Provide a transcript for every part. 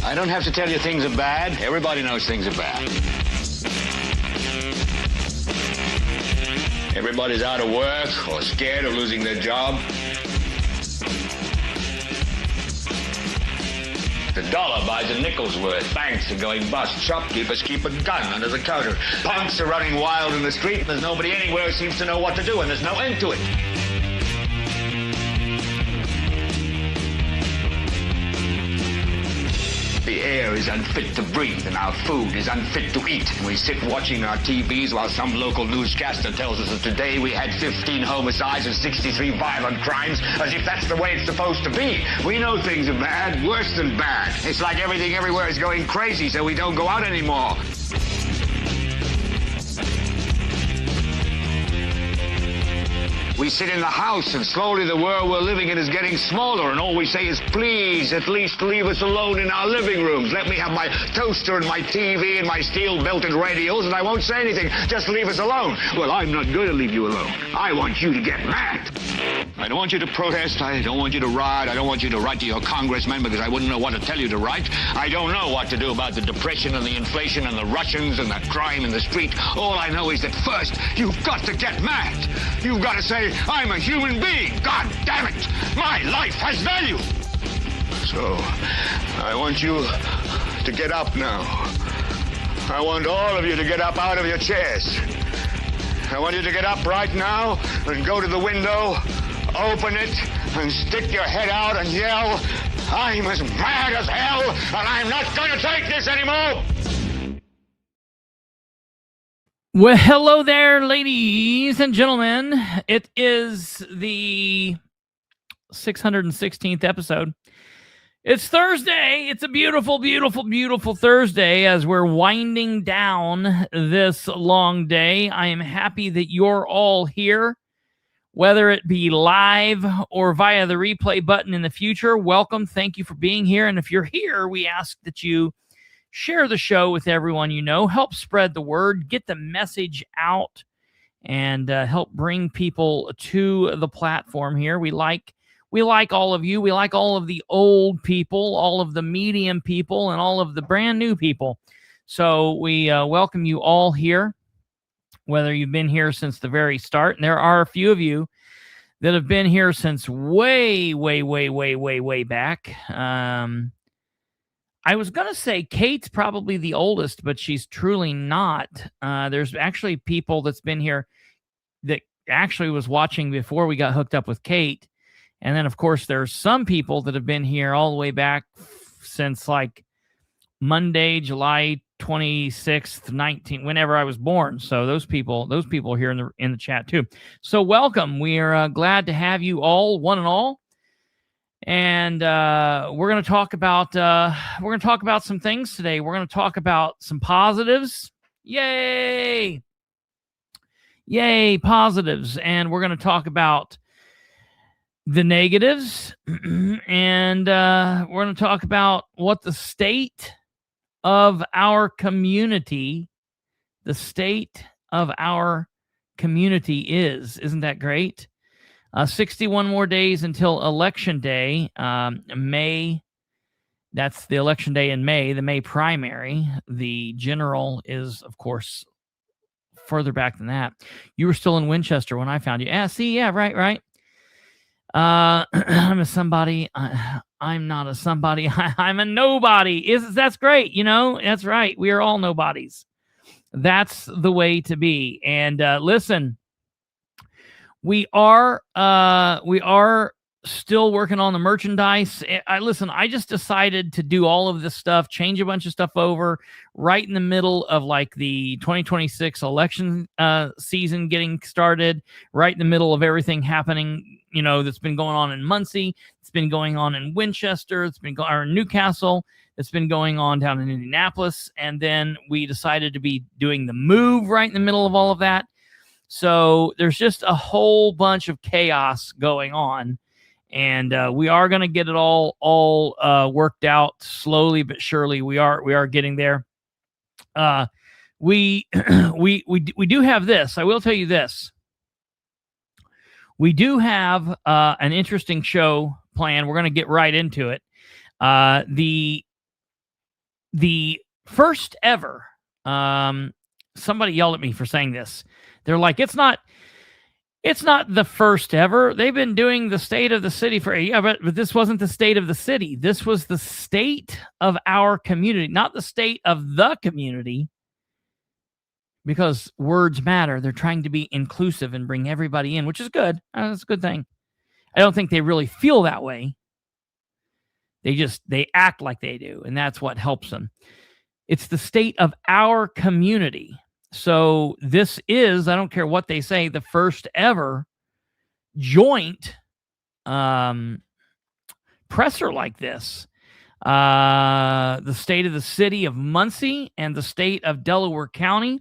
I don't have to tell you things are bad. Everybody knows things are bad. Everybody's out of work or scared of losing their job. The dollar buys a nickel's worth. Banks are going bust. Shopkeepers keep a gun under the counter. Punks are running wild in the street, and there's nobody anywhere who seems to know what to do, and there's no end to it. The air is unfit to breathe, and our food is unfit to eat. And we sit watching our TVs while some local newscaster tells us that today we had 15 homicides and 63 violent crimes, as if that's the way it's supposed to be. We know things are bad, worse than bad. It's like everything everywhere is going crazy, so we don't go out anymore. We sit in the house, and slowly the world we're living in is getting smaller, and all we say is, please, at least leave us alone in our living rooms. Let me have my toaster and my TV and my steel-belted radios, and I won't say anything. Just leave us alone. Well, I'm not going to leave you alone. I want you to get mad. I don't want you to protest. I don't want you to riot. I don't want you to write to your congressman, because I wouldn't know what to tell you to write. I don't know what to do about the depression and the inflation and the Russians and the crime in the street. All I know is that first, you've got to get mad. You've got to say, I'm a human being. God damn it. My life has value. So, I want you to get up now. I want all of you to get up out of your chairs. I want you to get up right now and go to the window, open it, and stick your head out and yell, I'm as mad as hell, and I'm not going to take this anymore. Well, hello there, ladies and gentlemen. It is the 616th episode. It's Thursday. It's a beautiful, beautiful, beautiful Thursday as we're winding down this long day. I am happy that you're all here, whether it be live or via the replay button in the future. Welcome. Thank you for being here. And if you're here, we ask that you share the show with everyone you know. Help spread the word. Get the message out and help bring people to the platform here. We like all of you. We like all of the old people, all of the medium people, and all of the brand new people. So we welcome you all here, whether you've been here since the very start. And there are a few of you that have been here since way, way, way, way, way, way back. I was going to say Kate's probably the oldest, but she's truly not. There's actually people that's been here that actually was watching before we got hooked up with Kate. And then, of course, there's some people that have been here all the way back since like Monday, July 26th, 19, whenever I was born. So those people are here in the chat too. So welcome. We are glad to have you all, one and all. And we're going to talk about some things today. We're going to talk about some positives. Yay! Yay, positives. And we're going to talk about the negatives. And we're going to talk about what the state of our community is. Isn't that great? 61 more days until Election Day, May. That's the Election Day in May, the May primary. The general is, of course, further back than that. You were still in Winchester when I found you. Right. I'm a somebody. I'm not a somebody. I'm a nobody. That's great. That's right. We are all nobodies. That's the way to be. And listen. We are still working on the merchandise. I just decided to do all of this stuff, change a bunch of stuff over right in the middle of like the 2026 election season getting started, right in the middle of everything happening, that's been going on in Muncie. It's been going on in Winchester. It's been going on in Newcastle. It's been going on down in Indianapolis. And then we decided to be doing the move right in the middle of all of that. So there's just a whole bunch of chaos going on, and we are going to get it all worked out slowly but surely. We are getting there. We do have this. I will tell you this. we do have an interesting show planned. We're going to get right into it. The first ever, somebody yelled at me for saying this. They're like, it's not the first ever. They've been doing the state of the city for but this wasn't the state of the city. This was the state of our community, not the state of the community, because words matter. They're trying to be inclusive and bring everybody in, which is good. That's a good thing. I don't think they really feel that way. They act like they do, and that's what helps them. It's the state of our community. So this is, I don't care what they say, the first ever joint presser like this. The state of the city of Muncie and the state of Delaware County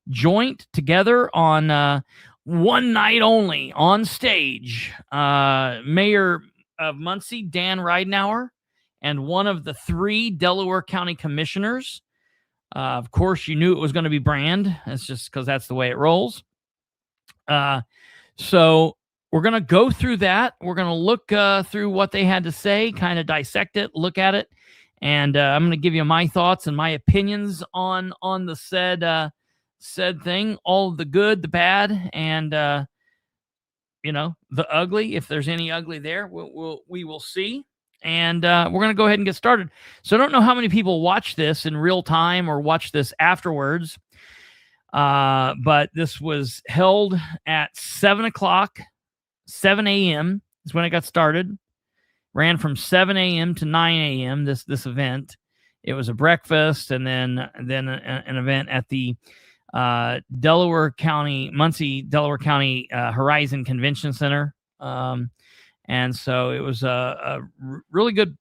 joint together on one night only on stage. Mayor of Muncie, Dan Ridenour, and one of the 3 Delaware County commissioners. Of course, you knew it was going to be Brand. That's just because that's the way it rolls. So we're going to go through that. We're going to look through what they had to say, kind of dissect it, look at it. And I'm going to give you my thoughts and my opinions on the said thing, all of the good, the bad, and the ugly. If there's any ugly there, we will see. And we're going to go ahead and get started. So I don't know how many people watch this in real time or watch this afterwards. But this was held at 7 a.m. is when it got started. Ran from 7 a.m. to 9 a.m. This event. It was a breakfast and then an event at the Muncie Delaware County Horizon Convention Center. And so it was a really good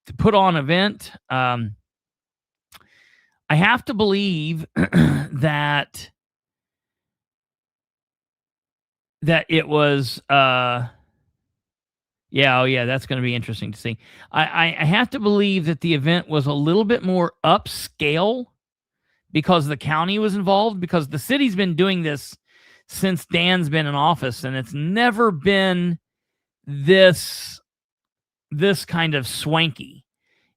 to put on event. I have to believe that it was that's going to be interesting to see. I have to believe that the event was a little bit more upscale because the county was involved, because the city's been doing this since Dan's been in office, and it's never been this kind of swanky.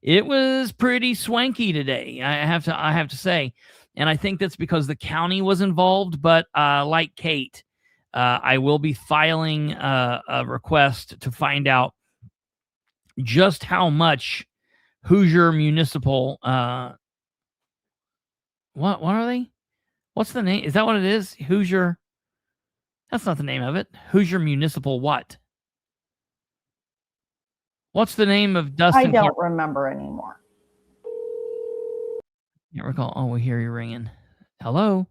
It was pretty swanky today, I have to say, and I think that's because the county was involved. But like Kate, I will be filing a request to find out just how much Hoosier Municipal. What are they? What's the name? Is that what it is? Hoosier? That's not the name of it. Hoosier Municipal what? What's the name of Dustin? I don't remember anymore. Can't recall. Oh, we hear you ringing. Hello?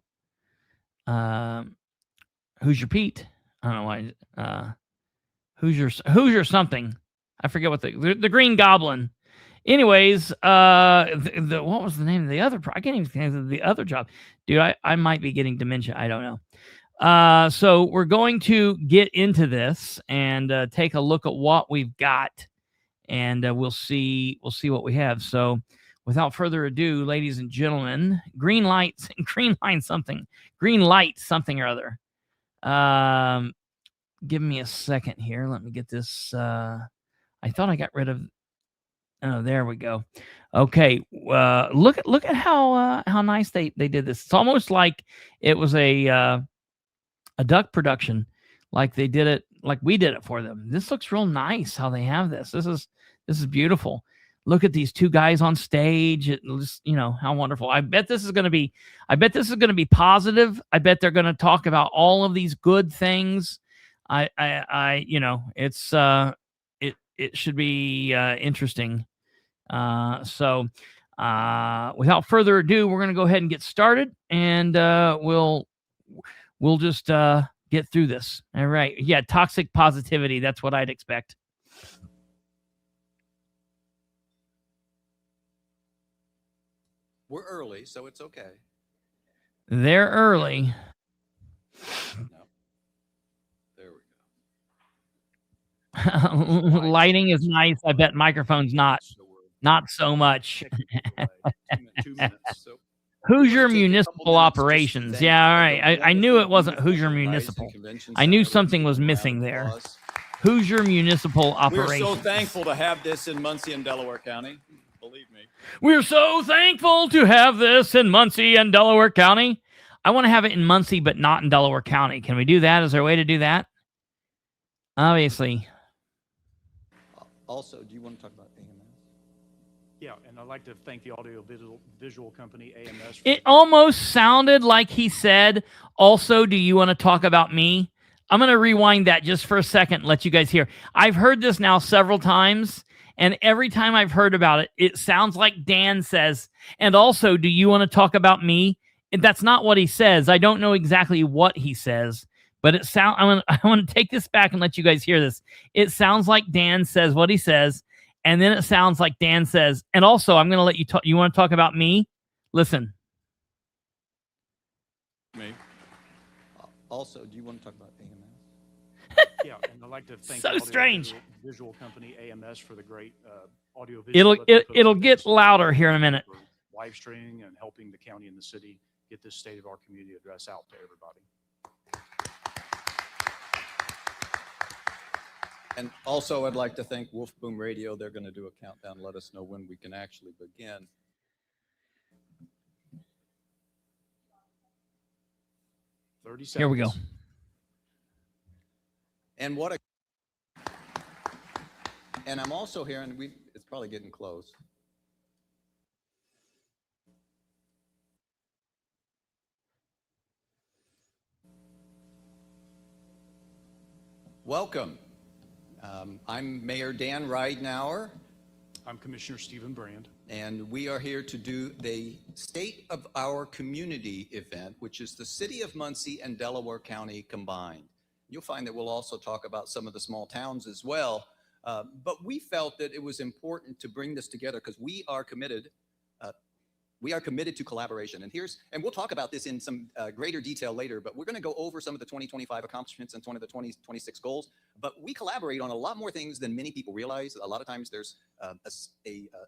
Hoosier Pete? I don't know why. Hoosier something. I forget what the Green Goblin. Anyways, what was the name of the other? I can't even think of the other job. Dude, I might be getting dementia. I don't know. So we're going to get into this and take a look at what we've got. And we'll see what we have. So without further ado, ladies and gentlemen, green light something or other. Give me a second here. Let me get this. I thought I got rid of. Oh, there we go. Okay. Look at how nice they did this. It's almost like it was a duck production, like they did it, like we did it for them. This looks real nice how they have this. This is beautiful. Look at these 2 guys on stage. It just, how wonderful. I bet this is going to be positive. I bet they're going to talk about all of these good things. It should be interesting. So without further ado, we're going to go ahead and get started, and we'll just get through this. All right. Yeah. Toxic positivity. That's what I'd expect. We're early, so it's okay. They're early. No. There we go. Lighting is nice. I bet microphone's not so much. 2 minutes. So Hoosier Municipal Operations. Yeah, all right. I knew it wasn't Hoosier Municipal. I knew something was missing there. Hoosier Municipal Operations. We're so thankful to have this in Muncie and Delaware County. Believe me. We're so thankful to have this in Muncie and Delaware County. I want to have it in Muncie, but not in Delaware County. Can we do that? Is there a way to do that? Obviously. Also, do you want to talk about AMS? Yeah, and I'd like to thank the audio visual company, AMS. It almost sounded like he said, also, do you want to talk about me? I'm going to rewind that just for a second and let you guys hear. I've heard this now several times, and every time I've heard about it, it sounds like Dan says, and also, do you want to talk about me? And that's not what he says. I don't know exactly what he says, but it sound. I want to take this back and let you guys hear this. It sounds like Dan says what he says, and then it sounds like Dan says, and also, I'm going to let you talk. You want to talk about me? Listen. Me. Also, do you want to talk about AMS? Yeah, and I'd like to thank So the audio strange. Visual company, AMS, for the great audio visual. It'll get louder here in a minute. Live streaming and helping the county and the city get this state of our community address out to everybody. And also, I'd like to thank Wolf Boom Radio. They're going to do a countdown, let us know when we can actually begin. Here we go. And and I'm also hearing it's probably getting close. Welcome. I'm Mayor Dan Ridenour. I'm Commissioner Stephen Brand. And we are here to do the State of Our Community event, which is the City of Muncie and Delaware County combined. You'll find that we'll also talk about some of the small towns as well. But we felt that it was important to bring this together because we are committed to collaboration. And we'll talk about this in some greater detail later, but we're going to go over some of the 2025 accomplishments and some of the 2026 goals. But we collaborate on a lot more things than many people realize. A lot of times there's a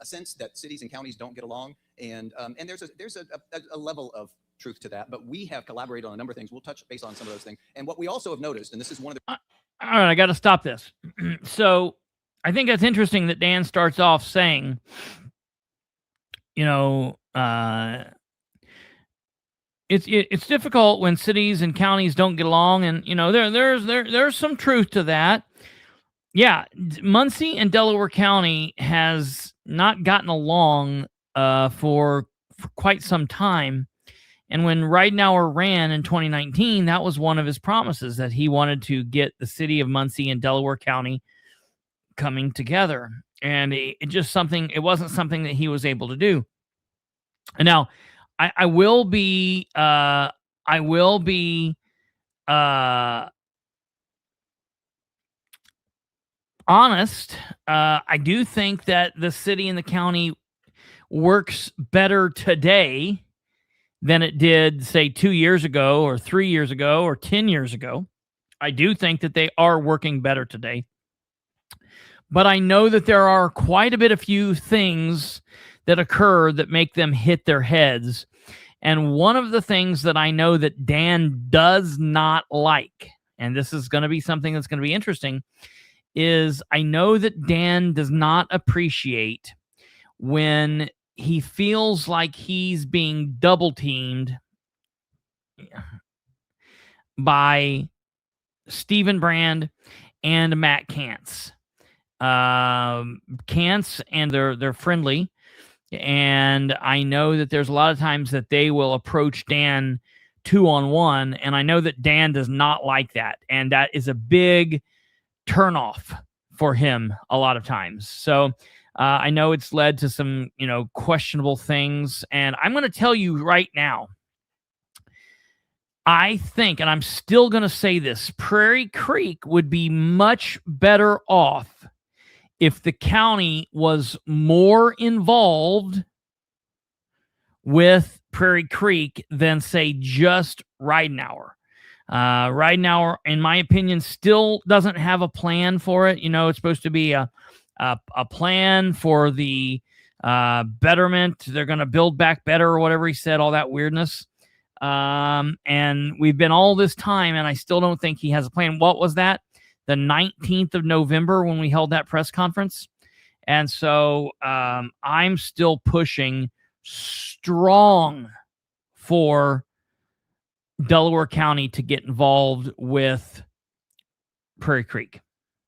sense that cities and counties don't get along, and there's a level of truth to that. But we have collaborated on a number of things. We'll touch base on some of those things. And what we also have noticed, and this is one of the... All right, I got to stop this. So I think it's interesting that Dan starts off saying, it's difficult when cities and counties don't get along, and there's some truth to that. Yeah, Muncie and Delaware County has not gotten along for quite some time, and when Ridenour ran in 2019, that was one of his promises, that he wanted to get the city of Muncie and Delaware County coming together, and it wasn't something that he was able to do. And now, I will be honest. I do think that the city and the county works better today than it did, say, 2 years ago or 3 years ago or 10 years ago. I do think that they are working better today. But I know that there are quite a few things that occur that make them hit their heads. And one of the things that I know that Dan does not like, and this is going to be something that's going to be interesting, is I know that Dan does not appreciate when he feels like he's being double teamed by Stephen Brand and Matt Kantz. Kantz, and they're friendly. And I know that there's a lot of times that they will approach Dan 2-on-1, and I know that Dan does not like that, and that is a big turnoff for him a lot of times. So I know it's led to some, questionable things, and I'm going to tell you right now, I think, and I'm still going to say this, Prairie Creek would be much better off if the county was more involved with Prairie Creek than, say, just Ridenour. Ridenour, in my opinion, still doesn't have a plan for it. It's supposed to be a plan for the betterment. They're going to build back better or whatever he said, all that weirdness. And we've been all this time, and I still don't think he has a plan. What was that? The 19th of November when we held that press conference. And so I'm still pushing strong for Delaware County to get involved with Prairie Creek.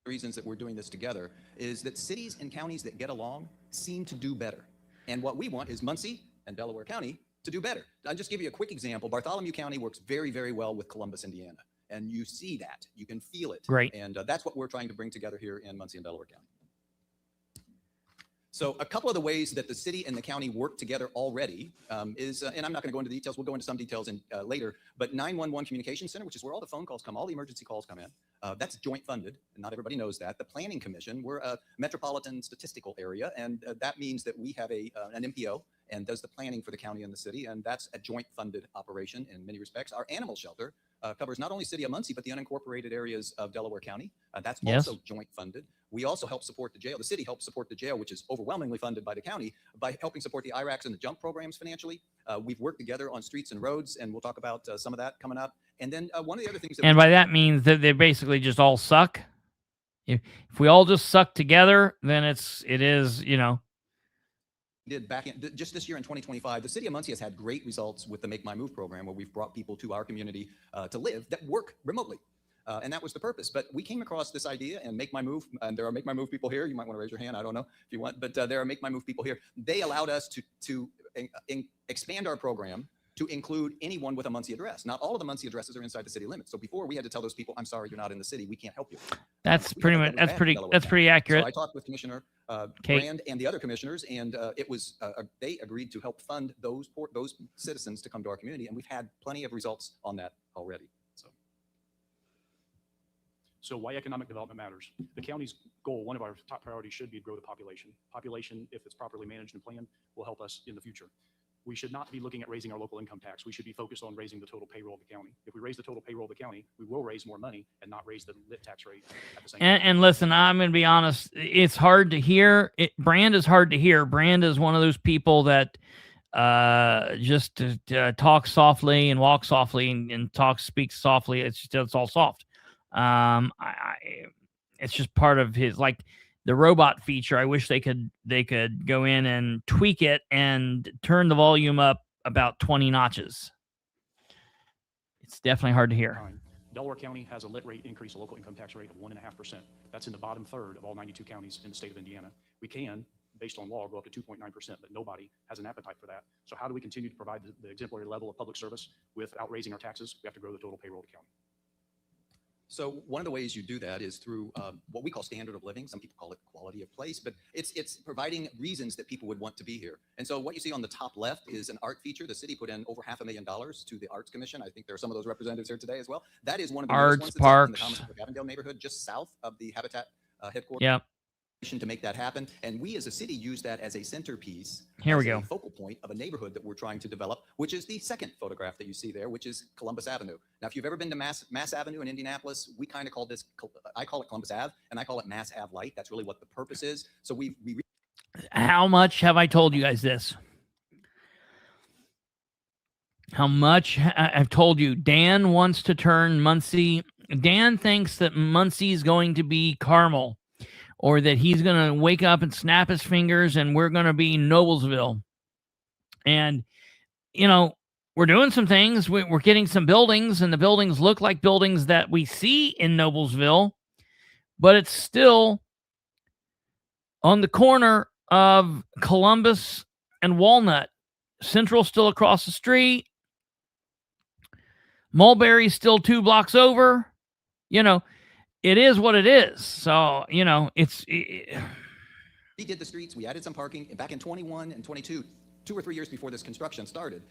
Reasons that we're doing this together is that cities and counties that get along seem to do better. And what we want is Muncie and Delaware County to do better. I'll just give you a quick example. Bartholomew County works very, very well with Columbus, Indiana. And you see that. You can feel it. Great. And that's what we're trying to bring together here in Muncie and Delaware County. So a couple of the ways that the city and the county work together already is, and I'm not going to go into details, we'll go into some details later, but 911 Communication Center, which is where all the phone calls come, all the emergency calls come in, that's joint funded, and not everybody knows that. The Planning Commission, we're a metropolitan statistical area, and that means that we have an MPO and does the planning for the county and the city, and that's a joint funded operation in many respects. Our animal shelter covers not only City of Muncie, but the unincorporated areas of Delaware County. That's also joint funded. We also help support the jail. The city helps support the jail, which is overwhelmingly funded by the county, by helping support the IRACs and the JUMP programs financially. We've worked together on streets and roads, and we'll talk about some of that coming up. And then one of the other things that by that means that they basically just all suck. If we all just suck together, then it is, you know. Did back in just this year in 2025, the city of Muncie has had great results with the Make My Move program, where we've brought people to our community to live that work remotely. And that was the purpose. But we came across this idea, and Make My Move, and there are Make My Move people here. You might want to raise your hand. I don't know if you want, but there are Make My Move people here. They allowed us to expand our program to include anyone with a Muncie address. Not all of the Muncie addresses are inside the city limits. So before, we had to tell those people, I'm sorry, you're not in the city. We can't help you. That's pretty much, that's pretty accurate. So I talked with Commissioner Brand and the other commissioners, and it was they agreed to help fund those citizens to come to our community, and we've had plenty of results on that already. So why economic development matters. The county's goal, one of our top priorities, should be to grow the population. Population, if it's properly managed and planned, will help us in the future. We should not be looking at raising our local income tax. We should be focused on raising the total payroll of the county. If we raise the total payroll of the county, we will raise more money and not raise the lit tax rate at the same time. And listen, I'm going to be honest. It's hard to hear. Brand is hard to hear. Brand is one of those people that just talk softly and walk softly and speak softly. It's all soft. It's just part of his, like the robot feature. I wish they could go in and tweak it and turn the volume up about 20 notches. It's definitely hard to hear. Delaware County has a lit rate increase, a local income tax rate of 1.5%. That's in the bottom third of all 92 counties in the state of Indiana. We can, based on law, go up to 2.9%, but nobody has an appetite for that. So how do we continue to provide the exemplary level of public service without raising our taxes? We have to grow the total payroll of the county. So one of the ways you do that is through what we call standard of living. Some people call it quality of place, but it's providing reasons that people would want to be here. And so what you see on the top left is an art feature. The city put in over $500,000 to the Arts Commission. I think there are some of those representatives here today as well. That is one of the arts ones parks in the Thomas Avondale neighborhood, just south of the Habitat headquarters. Yep. To make that happen, and we as a city use that as a centerpiece. Here we as go. A focal point of a neighborhood that we're trying to develop, which is the second photograph that you see there, which is Columbus Avenue. Now, if you've ever been to Mass Avenue in Indianapolis, we kind of call this, I call it Columbus Ave, and I call it Mass Ave Light. That's really what the purpose is. So how much have I told you guys this? How much I've told you? Dan wants to turn Muncie. Dan thinks that Muncie is going to be Carmel, or that he's going to wake up and snap his fingers and we're going to be Noblesville. And, you know, we're doing some things. We're getting some buildings, and the buildings look like buildings that we see in Noblesville, but it's still on the corner of Columbus and Walnut. Central's still across the street. Mulberry's still 2 blocks over. You know, it is what it is. So, you know, we did the streets. We added some parking. And back in 21 and 22, 2 or 3 years before this construction started,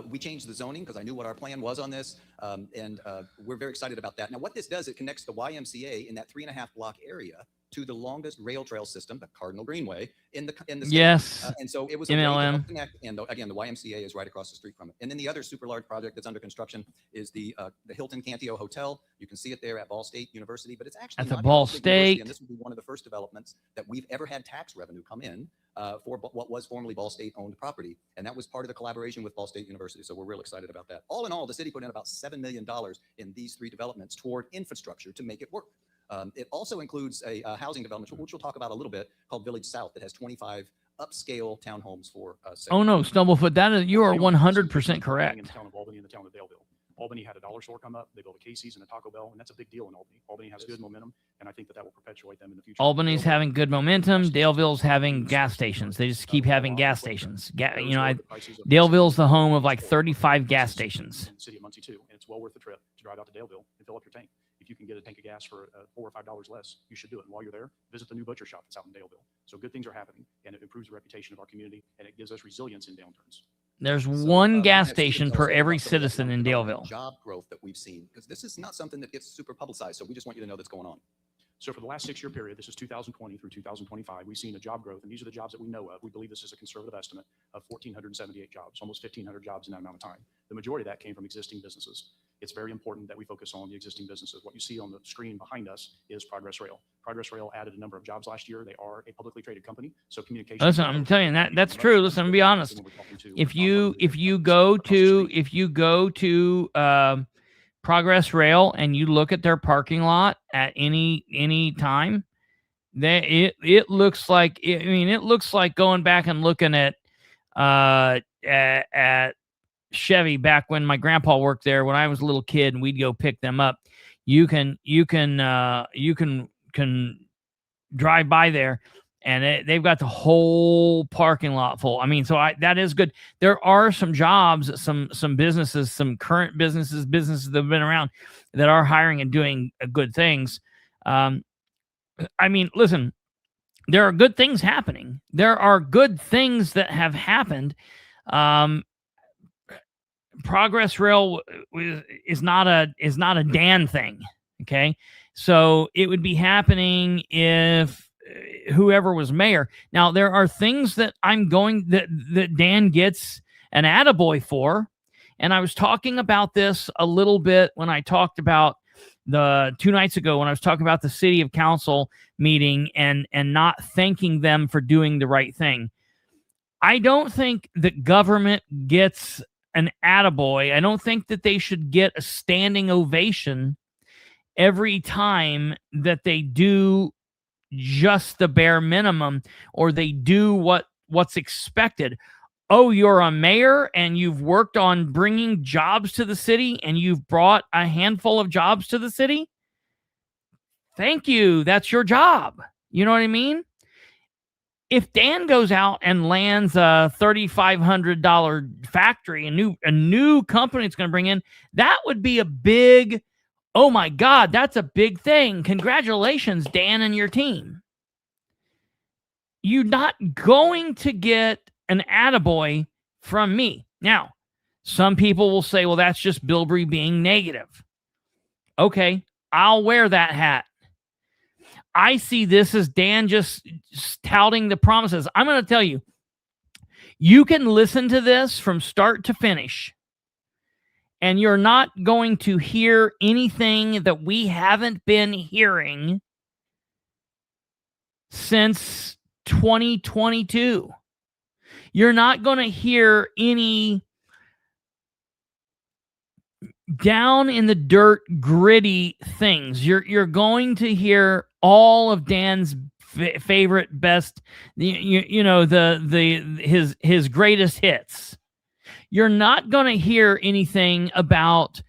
we changed the zoning because I knew what our plan was on this. And we're very excited about that. Now, what this does, it connects the YMCA in that 3.5 block area to the longest rail trail system, the Cardinal Greenway, in the state. Yes. And so it was a way to MLM. help connect. And again, the YMCA is right across the street from it. And then the other super large project that's under construction is the Hilton Cantio Hotel. You can see it there at Ball State University, but it's actually That's a not Ball Ball State University, State. and this will be one of the first developments that we've ever had tax revenue come in for what was formerly Ball State owned property. And that was part of the collaboration with Ball State University. So we're real excited about that. All in all, the city put in about $7 million in these 3 developments toward infrastructure to make it work. It also includes a housing development, which we'll talk about a little bit, called Village South, that has 25 upscale townhomes for Oh no, Stumblefoot, you are 100% In correct. the town of Albany and the town of Daleville. Albany had a dollar store come up. They built a Casey's and a Taco Bell, and that's a big deal in Albany. Albany has good momentum, and I think that will perpetuate them in the future. Albany's having good momentum. Daleville's having gas stations. They just keep having gas stations. Daleville's the home of like 35 gas stations. In the city of Muncie too, and it's well worth the trip to drive out to Daleville and fill up your tank. If you can get a tank of gas for $4 or $5 less, you should do it. And while you're there, visit the new butcher shop that's out in Daleville. So good things are happening, and it improves the reputation of our community, and it gives us resilience in downturns. There's one gas station per every citizen in Daleville. Job growth that we've seen, because this is not something that gets super publicized. So we just want you to know that's going on. So for the last 6-year period, this is 2020 through 2025, we've seen a job growth, and these are the jobs that we know of. We believe this is a conservative estimate of 1,478 jobs, almost 1,500 jobs in that amount of time. The majority of that came from existing businesses. It's very important that we focus on the existing businesses. What you see on the screen behind us is Progress Rail. Progress Rail added a number of jobs last year. They are a publicly traded company, so communication. Listen, I'm telling you that's true. Listen, I'm gonna be honest. If you go to Progress Rail and you look at their parking lot at any time, it looks like it looks like going back and looking at Chevy back when my grandpa worked there when I was a little kid and we'd go pick them up. You can drive by there and they've got the whole parking lot full. I mean, so that is good. There are some jobs, some businesses, some current businesses that have been around that are hiring and doing good things. I mean, listen, there are good things happening. There are good things that have happened. Progress Rail is not a Dan thing. Okay. So it would be happening if whoever was mayor. Now there are things that that Dan gets an attaboy for. And I was talking about this a little bit when I talked about 2 nights ago, when I was talking about the city of council meeting and not thanking them for doing the right thing. I don't think that government gets an attaboy. I don't think that they should get a standing ovation every time that they do just the bare minimum or they do what's expected. Oh, you're a mayor and you've worked on bringing jobs to the city and you've brought a handful of jobs to the city. Thank you. That's your job. You know what I mean? If Dan goes out and lands a $3,500 factory, a new company it's going to bring in, that would be a big, oh my God, that's a big thing. Congratulations, Dan and your team. You're not going to get an attaboy from me. Now, some people will say, well, that's just Bilbrey being negative. Okay, I'll wear that hat. I see this as Dan just touting the promises. I'm going to tell you, you can listen to this from start to finish, and you're not going to hear anything that we haven't been hearing since 2022. You're not going to hear any down in the dirt, gritty things. You're going to hear all of Dan's favorite, best, his greatest hits. You're not going to hear anything about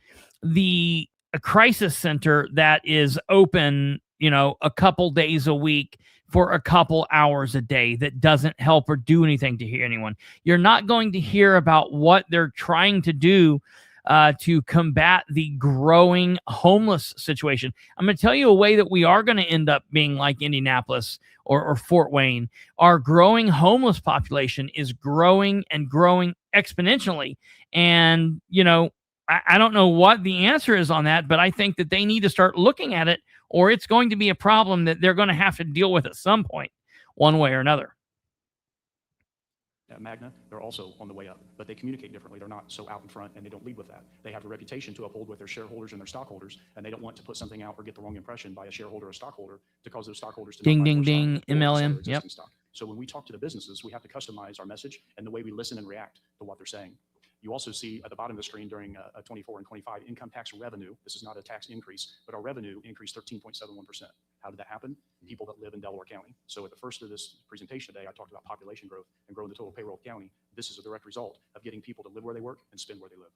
a crisis center that is open, a couple days a week for a couple hours a day that doesn't help or do anything to anyone. You're not going to hear about what they're trying to do to combat the growing homeless situation. I'm going to tell you a way that we are going to end up being like Indianapolis or Fort Wayne. Our growing homeless population is growing and growing exponentially. And, I don't know what the answer is on that, but I think that they need to start looking at it or it's going to be a problem that they're going to have to deal with at some point, one way or another. At Magna, they're also on the way up, but they communicate differently. They're not so out in front, and they don't lead with that. They have a reputation to uphold with their shareholders and their stockholders, and they don't want to put something out or get the wrong impression by a shareholder or stockholder to cause those stockholders to Ding, not buy ding, more ding, stock or to sell their MLM. Yep. existing stock. So when we talk to the businesses, we have to customize our message and the way we listen and react to what they're saying. You also see at the bottom of the screen during 24 and 25 income tax revenue. This is not a tax increase, but our revenue increased 13.71%. How did that happen? People that live in Delaware County. So at the first of this presentation today, I talked about population growth and growing the total payroll of county. This is a direct result of getting people to live where they work and spend where they live.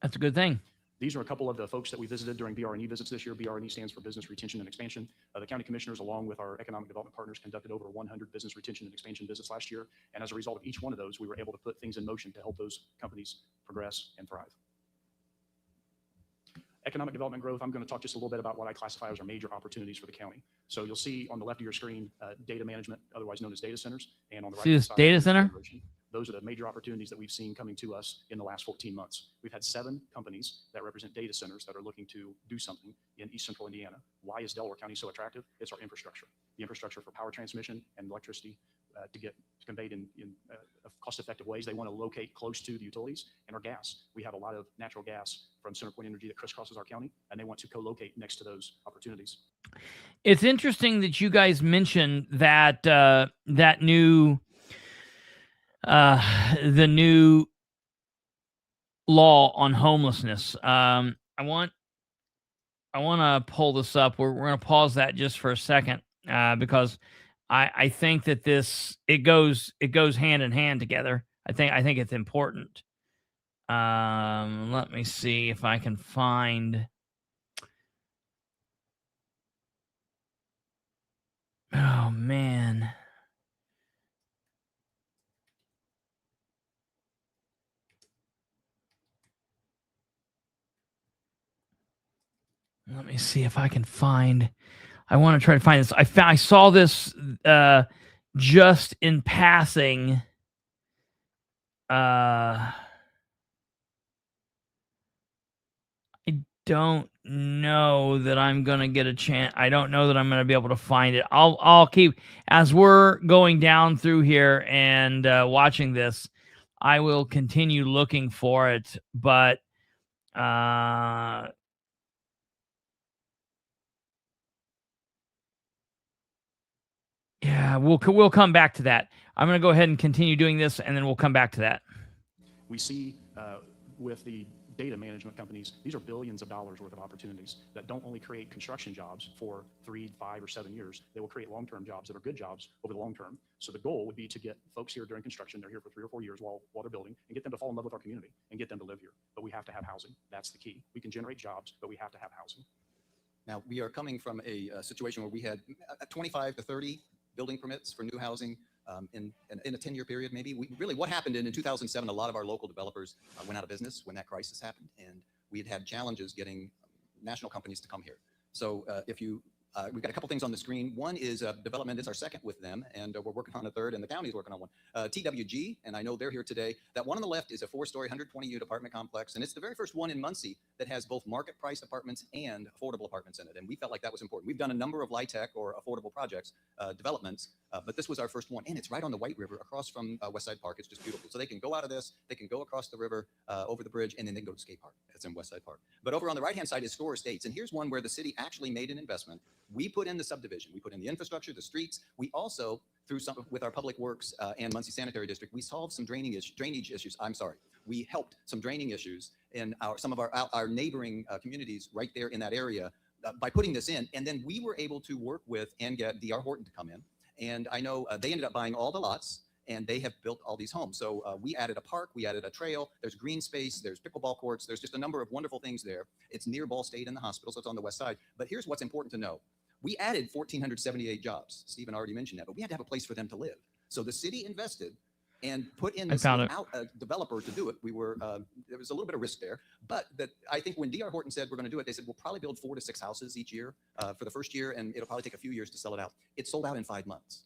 That's a good thing. These are a couple of the folks that we visited during BRNE visits this year. BRNE stands for Business Retention and Expansion. The county commissioners, along with our economic development partners, conducted over 100 business retention and expansion visits last year. And as a result of each one of those, we were able to put things in motion to help those companies progress and thrive. Economic development growth, I'm going to talk just a little bit about what I classify as our major opportunities for the county. So you'll see on the left of your screen, data management, otherwise known as data centers, and on the right See this side, data center? those are the major opportunities that we've seen coming to us in the last 14 months. We've had 7 companies that represent data centers that are looking to do something in East Central Indiana. Why is Delaware County so attractive? It's our infrastructure. The infrastructure for power transmission and electricity to get conveyed in cost-effective ways. They want to locate close to the utilities, and our gas. We have a lot of natural gas from CenterPoint Energy that crisscrosses our county, and they want to co-locate next to those opportunities. It's interesting that you guys mentioned that that new the new law on homelessness. I want to pull this up. We're going to pause that just for a second because I think that it goes hand in hand together. I think it's important. Let me see if I can find. Oh man. Let me see if I can find. I want to try to find this. I saw this just in passing. I don't know that I'm going to get a chance. I don't know that I'm going to be able to find it. I'll keep, as we're going down through here and watching this, I will continue looking for it, but yeah, we'll come back to that. I'm going to go ahead and continue doing this, and then we'll come back to that. We see with the data management companies, these are billions of dollars worth of opportunities that don't only create construction jobs for 3, 5, or 7 years. They will create long-term jobs that are good jobs over the long term. So the goal would be to get folks here during construction, they're here for 3 or 4 years while they're building, and get them to fall in love with our community and get them to live here. But we have to have housing. That's the key. We can generate jobs, but we have to have housing. Now, we are coming from a situation where we had 25 to 30 building permits for new housing in a 10-year period, maybe. What happened in 2007, a lot of our local developers went out of business when that crisis happened, and we had challenges getting national companies to come here. So we've got a couple things on the screen. One is development is our second with them, and we're working on a third, and the county's working on one. TWG, and I know they're here today. That one on the left is a 4-story, 120-unit apartment complex, and it's the very first one in Muncie that has both market price apartments and affordable apartments in it, and we felt like that was important. We've done a number of LIHTC or affordable projects, developments, but this was our first one, and it's right on the White River across from Westside Park. It's just beautiful. So they can go out of this, they can go across the river, over the bridge, and then they can go to skate park. That's in Westside Park. But over on the right-hand side is Store Estates, and here's one where the city actually made an investment. We put in the subdivision, we put in the infrastructure, the streets. We also, through some with our public works and Muncie Sanitary District, we solved some drainage issues. We helped some draining issues in some of our neighboring communities right there in that area by putting this in. And then we were able to work with and get D.R. Horton to come in. And I know they ended up buying all the lots, and they have built all these homes. So we added a park, we added a trail, there's green space, there's pickleball courts, there's just a number of wonderful things there. It's near Ball State and the hospital, so it's on the west side. But here's what's important to know. We added 1,478 jobs. Stephen already mentioned that, but we had to have a place for them to live. So the city invested and put in this without a developer to do it. There was a little bit of risk there, but I think when D.R. Horton said we're going to do it, they said we'll probably build 4 to 6 houses each year for the first year, and it'll probably take a few years to sell it out. It sold out in 5 months.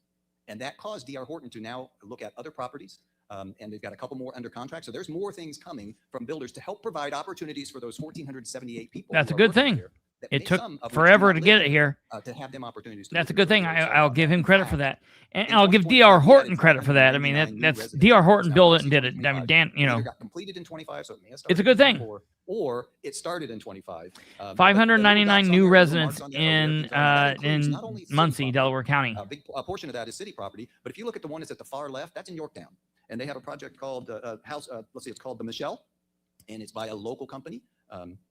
And that caused D.R. Horton to now look at other properties, and they've got a couple more under contract. So there's more things coming from builders to help provide opportunities for those 1,478 people. That's a good thing. Here. that It may- took some of which do forever not to live get it here, here. to have them opportunities. To That's a live in good thing. certain areas. So, I'll give him in credit for fact, that. And in I'll give 2025, D.R. we Horton added credit for that. I mean, 599 new that's residential D.R. units. Horton Now, built it Muncie and did it. I mean, 2025 Dan, you either know, got completed in 25, so it may have it's a started good in thing. 24, or it started in 25. But 599 the new little residents marks on the arrow there can tell you that includes in not only city Muncie, property, Delaware County. a big portion of that is city property. But if you look at the one that's at the far left, that's in Yorktown, and they have a project called let's see, it's called the Michelle, and it's by a local company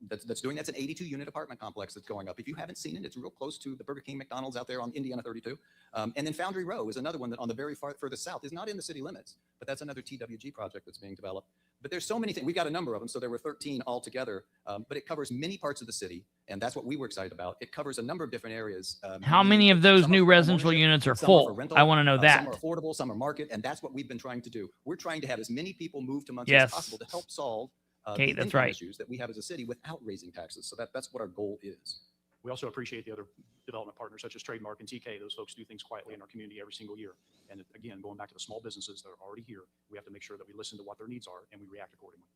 that's doing. That's an 82-unit apartment complex that's going up. If you haven't seen it, it's real close to the Burger King, McDonald's out there on Indiana 32. And then Foundry Row is another one that on the very furthest south is not in the city limits, but that's another TWG project that's being developed. But there's so many things. We've got a number of them, so there were 13 altogether. But it covers many parts of the city, and that's what we were excited about. It covers a number of different areas. How many of those new residential units are full? I want to know that. Some are affordable, some are market, and that's what we've been trying to do. We're trying to have as many people move to Muncie as possible to help solve Kate, the that's income right. issues that we have as a city without raising taxes. So that's what our goal is. We also appreciate the other development partners such as Trademark and TK. Those folks do things quietly in our community every single year. And again, going back to the small businesses that are already here, we have to make sure that we listen to what their needs are and we react accordingly.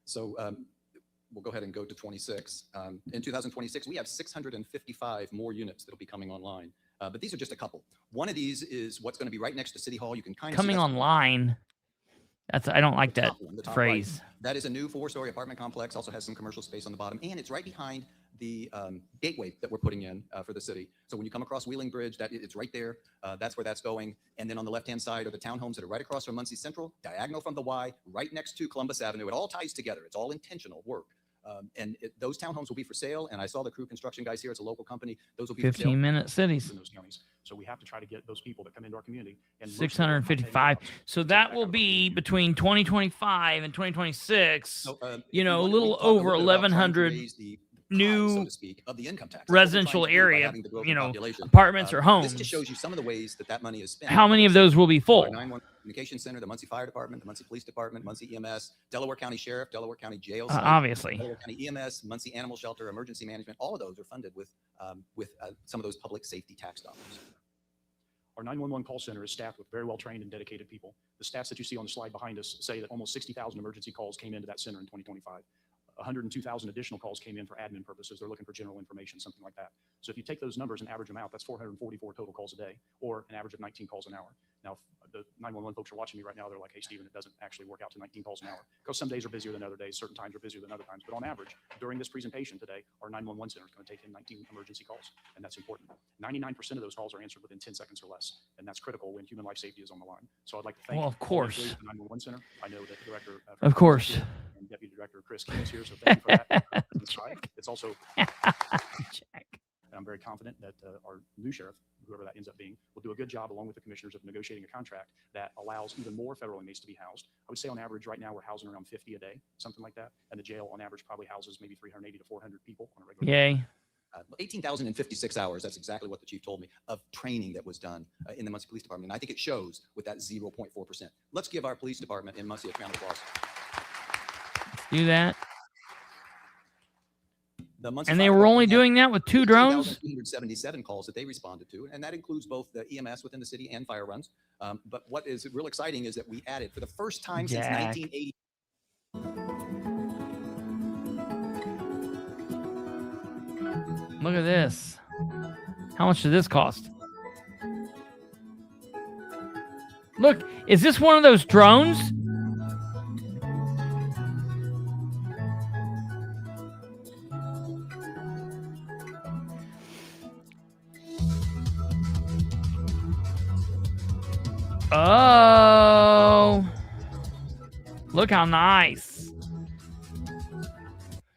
So we'll go ahead and go to 26. In 2026, we have 655 more units that'll be coming online. But these are just a couple. One of these is what's going to be right next to City Hall. You can kind of Coming online. I don't like that phrase. Right. That is a new 4-story apartment complex. Also has some commercial space on the bottom, and it's right behind the gateway that we're putting in for the city. So when you come across Wheeling Bridge, it's right there. That's where that's going. And then on the left-hand side are the townhomes that are right across from Muncie Central, diagonal from the Y, right next to Columbus Avenue. It all ties together. It's all intentional work. And those townhomes will be for sale. And I saw the crew construction guys here. It's a local company. Those will be 15-minute cities. In those counties. So we have to try to get those people that come into our community. And 655. So that will be between 2025 and 2026. So, a little over 1,100 new so to speak, of the income tax residential area, apartments or homes. This just shows you some of the ways that money is spent. How many of those will be full? 911 Communication Center, the Muncie Fire Department, the Muncie Police Department, Muncie EMS, Delaware County Sheriff, Delaware County Jail, obviously, Delaware County EMS, Muncie Animal Shelter, Emergency Management. All of those are funded with some of those public safety tax dollars. Our 911 call center is staffed with very well-trained and dedicated people. The stats that you see on the slide behind us say that almost 60,000 emergency calls came into that center in 2025. 102,000 additional calls came in for admin purposes. They're looking for general information, something like that. So if you take those numbers and average them out, that's 444 total calls a day, or an average of 19 calls an hour. Now, if the 911 folks are watching me right now, they're like, hey, Stephen, it doesn't actually work out to 19 calls an hour. Because some days are busier than other days, certain times are busier than other times. But on average, during this presentation today, our 911 center is going to take in 19 emergency calls, and that's important. 99% of those calls are answered within 10 seconds or less, and that's critical when human life safety is on the line. So I'd like to thank of course, the 911 center. I know that Director of course, and Deputy Director Chris King is here, so thank you for that. It's also, and I'm very confident that our new sheriff, whoever that ends up being, will do a good job along with the commissioners of negotiating a contract that allows even more federal inmates to be housed. I would say on average right now we're housing around 50 a day, something like that. And the jail on average probably houses maybe 380 to 400 people on a regular basis. Yay. 18,056 hours, that's exactly what the chief told me, of training that was done in the Muncie Police Department. And I think it shows with that 0.4%. Let's give our police department in Muncie a round of applause. Do that. And they were only doing that with 2 drones? 377 calls that they responded to, and that includes both the EMS within the city and fire runs. But what is real exciting is that we added, for the first time since 1980. Look at this. How much did this cost? Look, is this one of those drones? Oh, look how nice.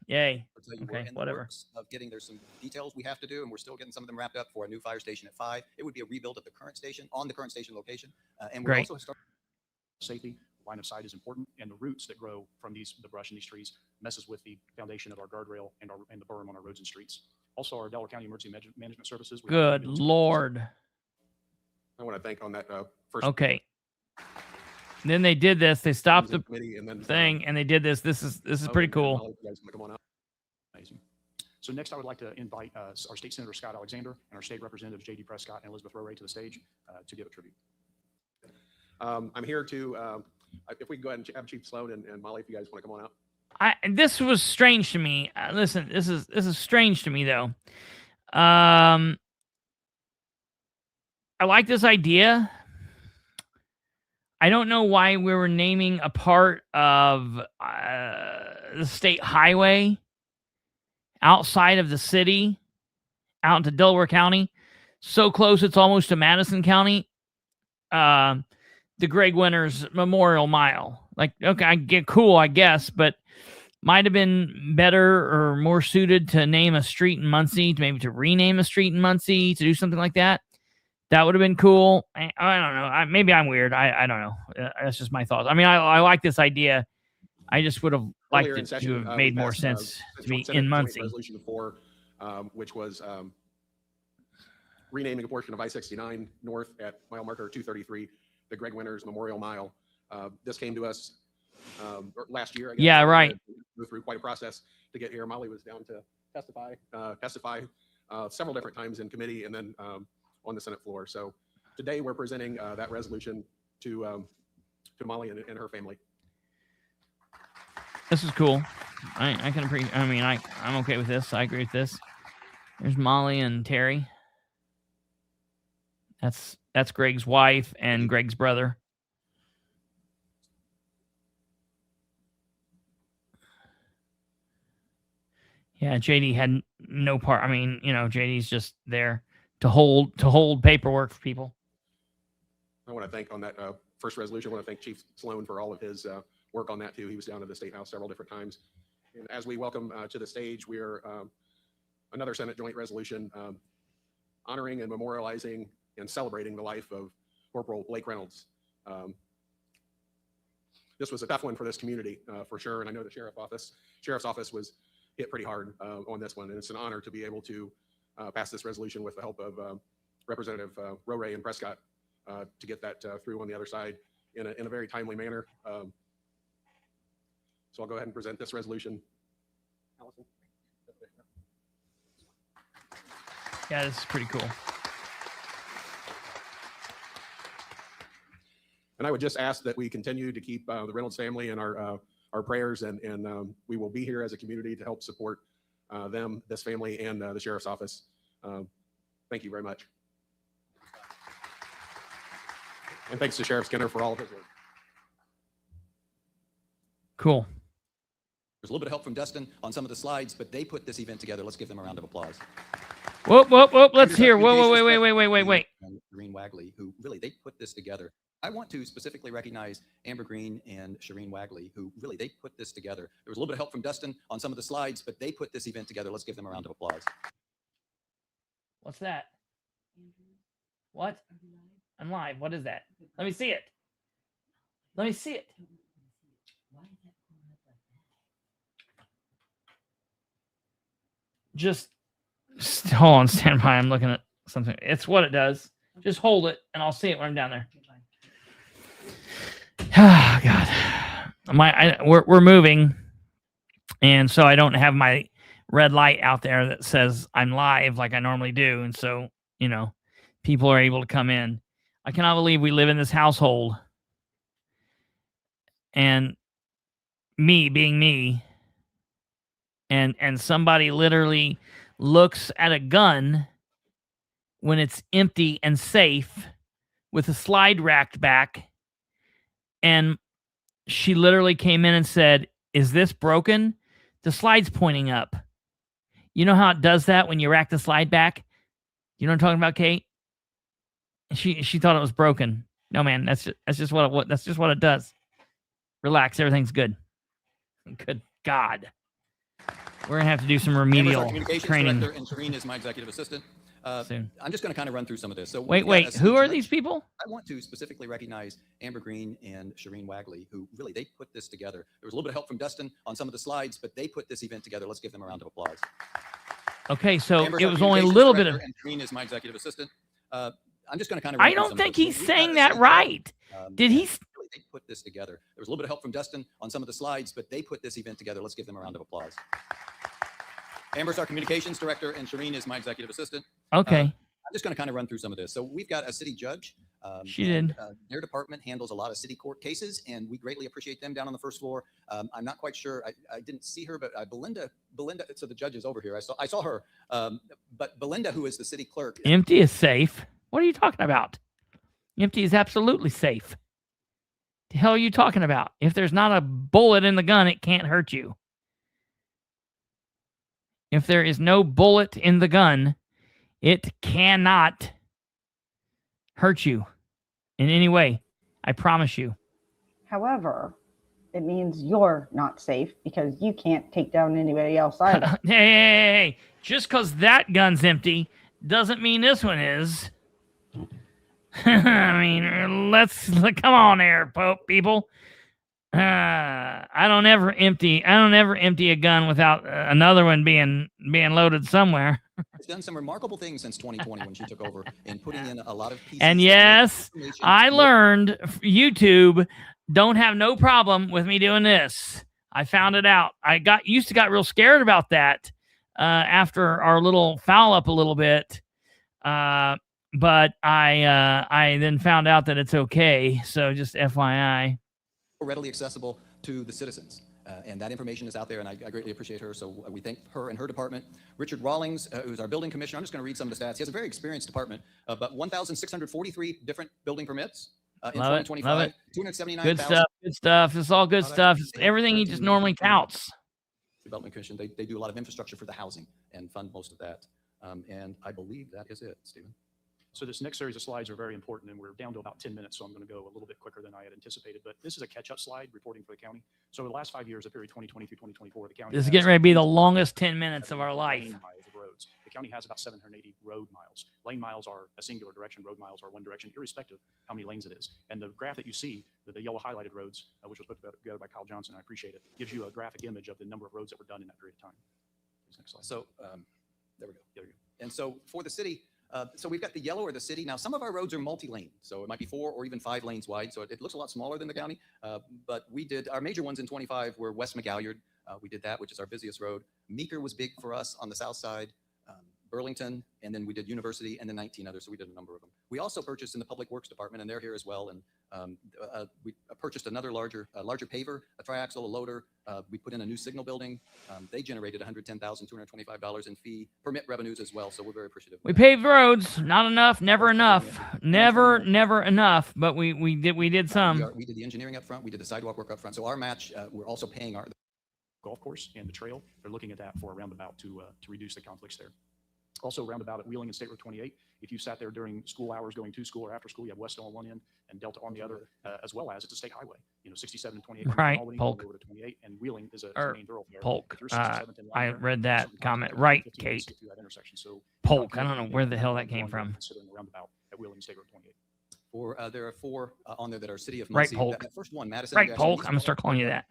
Yay. Okay, whatever. Of getting, there's some details we have to do, and we're still getting some of them wrapped up for a new fire station at 5. It would be a rebuild of the current station on the current station location. And we're also starting safety. Line of sight is important, and the roots that grow from the brush in these trees messes with the foundation of our guardrail and the berm on our roads and streets. Also, our Delaware County Emergency Management Services. Good Lord. I want to thank on that first. Okay. Then they did this. They stopped the thing, and they did this. This is pretty cool. Come on out. Amazing. So next, I would like to invite our State Senator Scott Alexander and our State Representatives J.D. Prescott and Elizabeth Roray to the stage to give a tribute. I'm here to, if we can go ahead and have Chief Sloan and Molly, if you guys want to come on out. This was strange to me. Listen, this is strange to me though. I like this idea. I don't know why we were naming a part of the state highway outside of the city, out into Delaware County, so close it's almost to Madison County. The Greg Winters Memorial Mile. Like, okay, I get cool, I guess, but might have been better or more suited to name a street in Muncie, maybe to rename a street in Muncie, to do something like that. That would have been cool. I don't know. Maybe I'm weird. I don't know. That's just my thoughts. I mean, I like this idea. I just would have liked it to have made more sense to be in Muncie. Resolution 4, which was renaming a portion of I-69 north at mile marker 233, the Greg Winters Memorial Mile. This came to us last year. I guess. Yeah, right. Go through quite a process to get here. Molly was down to testify several different times in committee and then on the Senate floor. So today we're presenting that resolution to Molly and her family. This is cool. I can appreciate. I mean, I'm okay with this. I agree with this. There's Molly and Terry. That's Greg's wife and Greg's brother. Yeah, JD had no part. I mean, you know, JD's just there to hold paperwork for people. I want to thank on that first resolution. I want to thank Chief Sloan for all of his work on that too. He was down to the State House several different times. And as we welcome to the stage, we're another Senate joint resolution honoring and memorializing and celebrating the life of Corporal Blake Reynolds. This was a tough one for this community for sure. And I know the Sheriff's Office was hit pretty hard on this one. And it's an honor to be able to pass this resolution with the help of Representative Roray and Prescott to get that through on the other side in a very timely manner. So I'll go ahead and present this resolution. Allison. Yeah, this is pretty cool. And I would just ask that we continue to keep the Reynolds family in our prayers, and we will be here as a community to help support them, this family, and the Sheriff's Office. Thank you very much. And thanks to Sheriff Skinner for all of his work. Cool. There's a little bit of help from Dustin on some of the slides, but they put this event together. Let's give them a round of applause. Whoop. Let's hear. Whoa. Wait. And Shireen Wagley, who really, they put this together. I want to specifically recognize Amber Green and Shireen Wagley, who really, they put this together. There was a little bit of help from Dustin on some of the slides, but they put this event together. Let's give them a round of applause. What's that? What? I'm live. What is that? Let me see it. Just hold on, stand by. I'm looking at something. It's what it does. Just hold it, and I'll see it when I'm down there. Oh, God. We're moving, and so I don't have my red light out there that says I'm live like I normally do, and so, you know, people are able to come in. I cannot believe we live in this household, and me being me, and somebody literally looks at a gun when it's empty and safe with a slide racked back, and she literally came in and said, "Is this broken?" The slide's pointing up. You know how it does that when you rack the slide back? You know what I'm talking about, Kate? She thought it was broken. No, man, that's just what it does. Relax, everything's good. Good God. We're gonna have to do some remedial training. Director, and Shireen is my executive assistant. Soon. I'm just going to kind of run through some of this. So wait, who are these people? I want to specifically recognize Amber Green and Shireen Wagley, who really, they put this together. There was a little bit of help from Dustin on some of the slides, but they put this event together. Let's give them a round of applause. Okay, so Amber's it was only a little bit of. And Shireen is my executive assistant. I'm just going to kind of. I don't think he's saying that right. Did he? Really, they put this together. There was a little bit of help from Dustin on some of the slides, but they put this event together. Let's give them a round of applause. Amber's our communications director, and Shireen is my executive assistant. Okay. I'm just going to kind of run through some of this. So we've got a city judge She did. Their department handles a lot of city court cases, and we greatly appreciate them down on the first floor. I'm not quite sure. I didn't see her, but Belinda. So the judge is over here. I saw her. But Belinda, who is the city clerk. Empty is safe. What are you talking about? Empty is absolutely safe. The hell are you talking about? If there's not a bullet in the gun, it can't hurt you. If there is no bullet in the gun, it cannot hurt you in any way. I promise you. However, it means you're not safe because you can't take down anybody else either. Hey, just because that gun's empty doesn't mean this one is. I mean, come on there, people. I don't ever empty a gun without another one being loaded somewhere. She's done some remarkable things since 2020 when she took over and putting in a lot of pieces. And yes, I learned YouTube don't have no problem with me doing this. I found it out. I got real scared about that after our little foul up a little bit. But I then found out that it's okay. So just FYI. Readily accessible to the citizens. And that information is out there, and I greatly appreciate her. So we thank her and her department. Richard Rawlings, who's our building commissioner. I'm just going to read some of the stats. He has a very experienced department, but 1,643 different building permits in 2025. Love it. 279,000. Good stuff. It's all good stuff. It's everything he just normally touts. Development Commission, they do a lot of infrastructure for the housing and fund most of that. And I believe that is it, Stephen. So this next series of slides are very important, and we're down to about 10 minutes, so I'm going to go a little bit quicker than I had anticipated. But this is a catch-up slide reporting for the county. So over the last 5 years, the period 2020 through 2024, the county This is getting ready to be the longest 10 minutes of our life. Miles of roads. The county has about 780 road miles. Lane miles are a singular direction. Road miles are one direction, irrespective of how many lanes it is. And the graph that you see, the yellow highlighted roads, which was put together by Kyle Johnson, I appreciate it, gives you a graphic image of the number of roads that were done in that period of time. Next slide. So there we go. And so for the city, so we've got the yellow or the city. Now, some of our roads are multi-lane, so it might be 4 or even 5 lanes wide. So it looks a lot smaller than the county. But we did our major ones in 25 were West McGalliard. We did that, which is our busiest road. Meeker was big for us on the south side. Burlington, and then we did University, and then 19 others. So we did a number of them. We also purchased in the Public Works Department, and they're here as well. And we purchased another larger paver, a triaxle, a loader. We put in a new signal building. They generated $110,225 in fee permit revenues as well. So we're very appreciative. We paved roads, not enough, never enough, never enough. But we did some. We did the engineering up front. We did the sidewalk work up front. So our match, we're also paying our golf course and the trail. They're looking at that for a roundabout to reduce the conflicts there. Also, roundabout at Wheeling and State Road 28. If you sat there during school hours going to school or after school, you have West on one end and Delta on the other, as well as it's a state highway. 67 and 28. Right, Albany, Polk. over to 28, and Wheeling is a main thoroughfare. Polk. If you're 67th and I Lighthouse, read that sometimes comment. it's Right, 15 minutes Kate. to get through that intersection. So Polk. I don't know where the hell that came from. Considering the roundabout at Wheeling and State Road 28. there are 4 on there that are City of Right, Muncie. Polk. That first one, Madison. Right, Jackson, Polk. these I'm gonna start calling you that.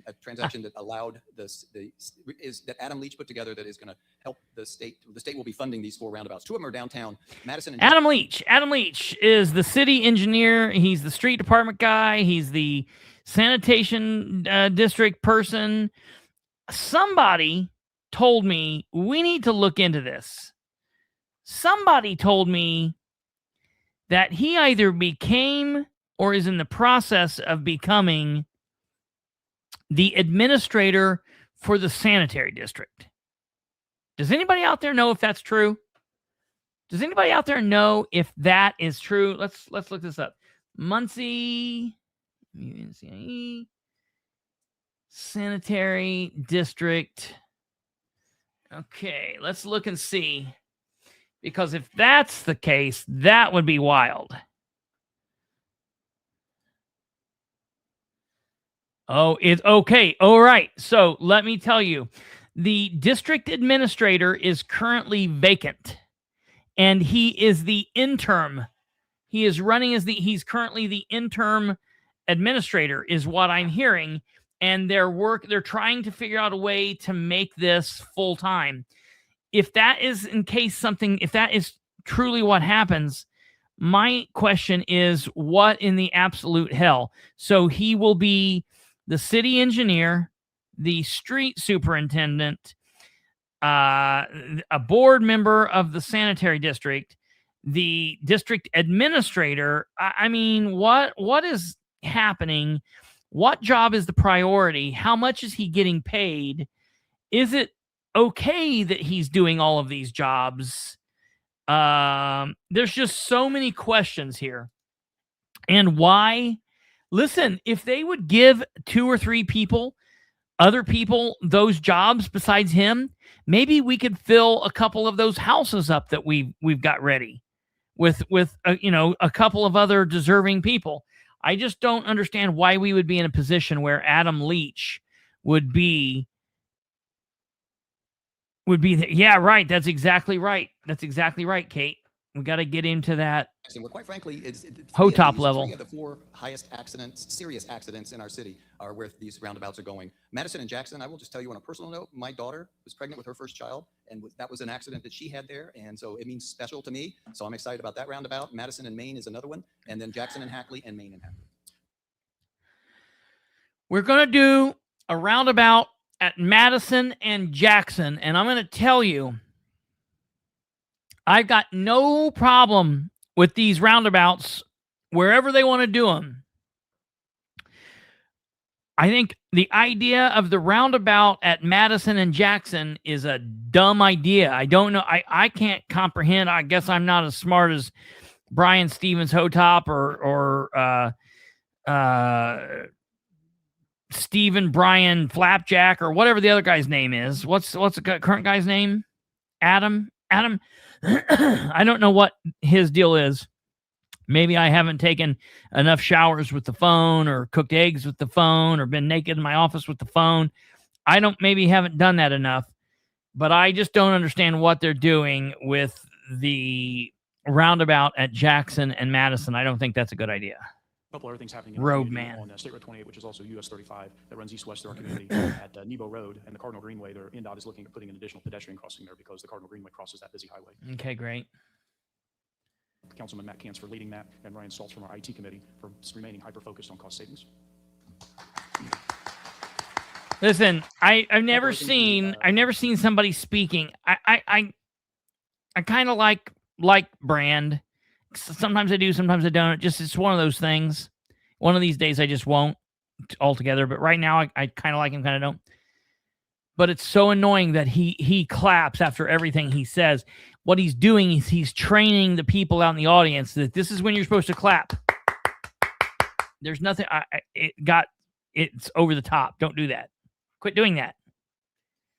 A transaction that allowed that Adam Leach put together that is going to help the state. The state will be funding these 4 roundabouts. 2 of them are downtown. Madison and Adam Leach. Adam Leach is the city engineer. He's the street department guy. He's the sanitation district person. Somebody told me we need to look into this. Somebody told me that he either became or is in the process of becoming the administrator for the sanitary district. Does anybody out there know if that's true? Does anybody out there know if that is true? Let's look this up. Muncie Sanitary District. Okay, let's look and see. Because if that's the case, that would be wild. Oh, it's okay. All right. So let me tell you, the district administrator is currently vacant, and he is the interim. He is running as he's currently the interim administrator, is what I'm hearing. And they're trying to figure out a way to make this full time. If that is if that is truly what happens, my question is, what in the absolute hell? So he will be the city engineer, the street superintendent, a board member of the sanitary district, the district administrator. I mean, what is happening? What job is the priority? How much is he getting paid? Is it okay that he's doing all of these jobs? There's just so many questions here. And why? Listen, if they would give 2 or 3 people, other people, those jobs besides him, maybe we could fill a couple of those houses up that we've got ready with a couple of other deserving people. I just don't understand why we would be in a position where Adam Leach would be yeah, right. That's exactly right. That's exactly right, Kate. We got to get into that. Well, quite frankly, HOTOP level. 3 of the 4 highest accidents, serious accidents in our city are where these roundabouts are going. Madison and Jackson, I will just tell you on a personal note, my daughter was pregnant with her first child, and that was an accident that she had there, and so it means special to me. So I'm excited about that roundabout. Madison and Maine is another one, and then Jackson and Hackley, and Maine and Hackley. We're going to do a roundabout at Madison and Jackson, and I'm going to tell you, I've got no problem with these roundabouts wherever they want to do them. I think the idea of the roundabout at Madison and Jackson is a dumb idea. I don't know. I can't comprehend. I guess I'm not as smart as Brian Stevens Hotop or Stephen Brian Flapjack or whatever the other guy's name is. What's the current guy's name? Adam. I don't know what his deal is. Maybe I haven't taken enough showers with the phone or cooked eggs with the phone or been naked in my office with the phone. Maybe haven't done that enough, but I just don't understand what they're doing with the roundabout at Jackson and Madison. I don't think that's a good idea. A couple other things happening in Road the community man. on State Road 28, which is also US 35, that runs east-west through our community at Nebo Road and the Cardinal Greenway. Their NDOT is looking at putting an additional pedestrian crossing there because the Cardinal Greenway crosses that busy highway. Okay, great. Councilman Matt Kantz for leading that, and Ryan Stoltz from our IT committee for remaining hyper-focused on cost savings. Listen, I've never seen somebody speaking. I kind of like Brand. Sometimes I do, sometimes I don't. It's one of those things. One of these days I just won't altogether. But right now I kind of like him, kind of don't. But it's so annoying that he claps after everything he says. What he's doing is he's training the people out in the audience that this is when you're supposed to clap. There's nothing. It's over the top. Don't do that. Quit doing that.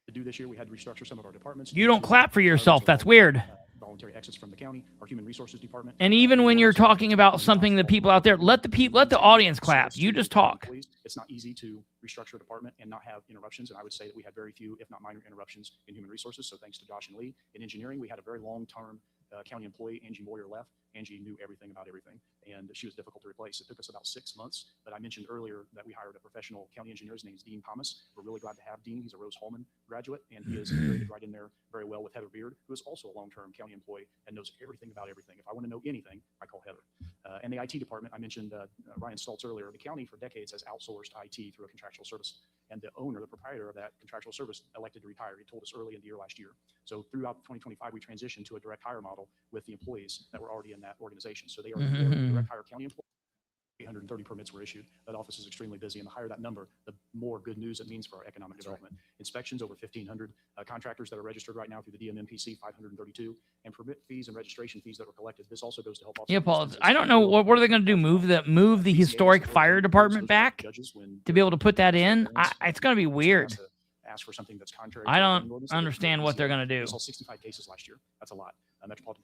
To do this year, we had to restructure some of our departments. You don't clap for yourself. That's weird. Voluntary exits from the county, our human resources department. And even when you're talking about something that people out there, let the audience clap. You just talk. It's not easy to restructure a department and not have interruptions. And I would say that we had very few, if not minor, interruptions in human resources. So thanks to Josh and Lee. In engineering, we had a very long-term county employee, Angie Moyer, left. Angie knew everything about everything, and she was difficult to replace. It took us about 6 months, but I mentioned earlier that we hired a professional county engineer. His name is Dean Thomas. We're really glad to have Dean. He's a Rose Holman graduate, and he is integrated right in there very well with Heather Beard, who is also a long-term county employee and knows everything about everything. If I want to know anything, I call Heather. And the IT department, I mentioned Ryan Stoltz earlier. The county for decades has outsourced IT through a contractual service, and the owner, the proprietor of that contractual service, elected to retire. He told us early in the year last year. So throughout 2025, we transitioned to a direct hire model with the employees that were already in that organization. So they are direct hire county employees. 830 permits were issued. That office is extremely busy, and the higher that number, the more good news it means for our economic development. Inspections, over 1,500 contractors that are registered right now through the DMMPC, 532, and permit fees and registration fees that were collected. This also goes to help. Yeah, Paul. I don't know what are they going to do? Move the historic fire department back to be able to put that in? It's going to be weird. Ask for something that's contrary. I don't understand what they're going to do. We saw 65 cases last year. That's a lot. Metropolitan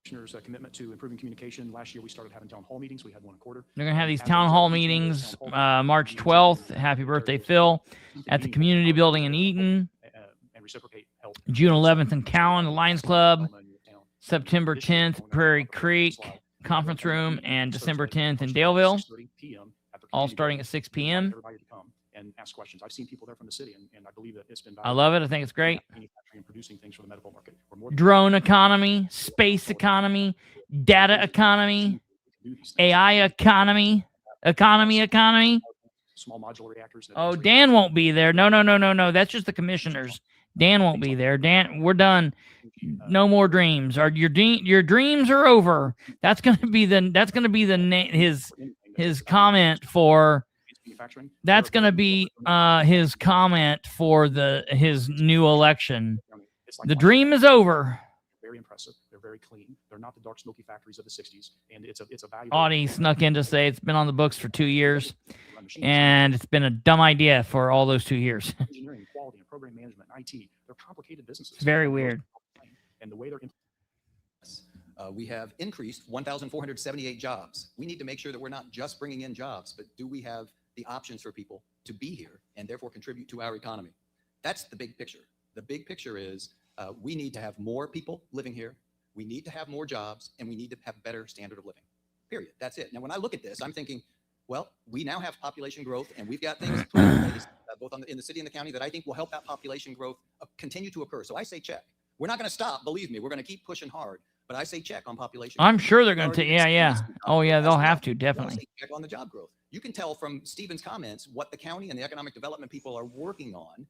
Commissioner's commitment to improving communication. Last year, we started having town hall meetings. We had one a quarter. They're going to have these town hall meetings March 12th. Happy birthday, Phil, at the community building in Eaton. And reciprocate help. June 11th in Cowan, the Lions Club. September 10th, Prairie Creek Conference Room, and December 10th in Daleville. All starting at 6 p.m. Everybody to come and ask questions. I've seen people there from the city, and I believe that it's been. I love it. I think it's great. Manufacturing and producing things for the medical market. Drone economy, space economy, data economy, AI economy. Small modular reactors. Oh, Dan won't be there. No. That's just the commissioners. Dan won't be there. Dan, we're done. No more dreams. Your dreams are over. That's gonna be his comment for. That's gonna be his comment for his new election. The dream is over. Very impressive. They're very clean. They're not the dark smoky factories of the 60s, and it's a valuable. Audie snuck in to say it's been on the books for 2 years, and it's been a dumb idea for all those 2 years. Engineering, quality, and program management, IT. They're complicated businesses. It's very weird. And the way they're we have increased 1,478 jobs. We need to make sure that we're not just bringing in jobs, but do we have the options for people to be here and therefore contribute to our economy? That's the big picture. The big picture is we need to have more people living here. We need to have more jobs, and we need to have better standard of living. Period. That's it. Now, when I look at this, I'm thinking, well, we now have population growth, and we've got things put in place, both in the city and the county, that I think will help that population growth continue to occur. So I say check. We're not going to stop. Believe me, we're going to keep pushing hard. But I say check on population. I'm sure they're going to. Yeah. Oh, yeah, they'll have to, definitely. Check on the job growth. You can tell from Stephen's comments what the county and the economic development people are working on,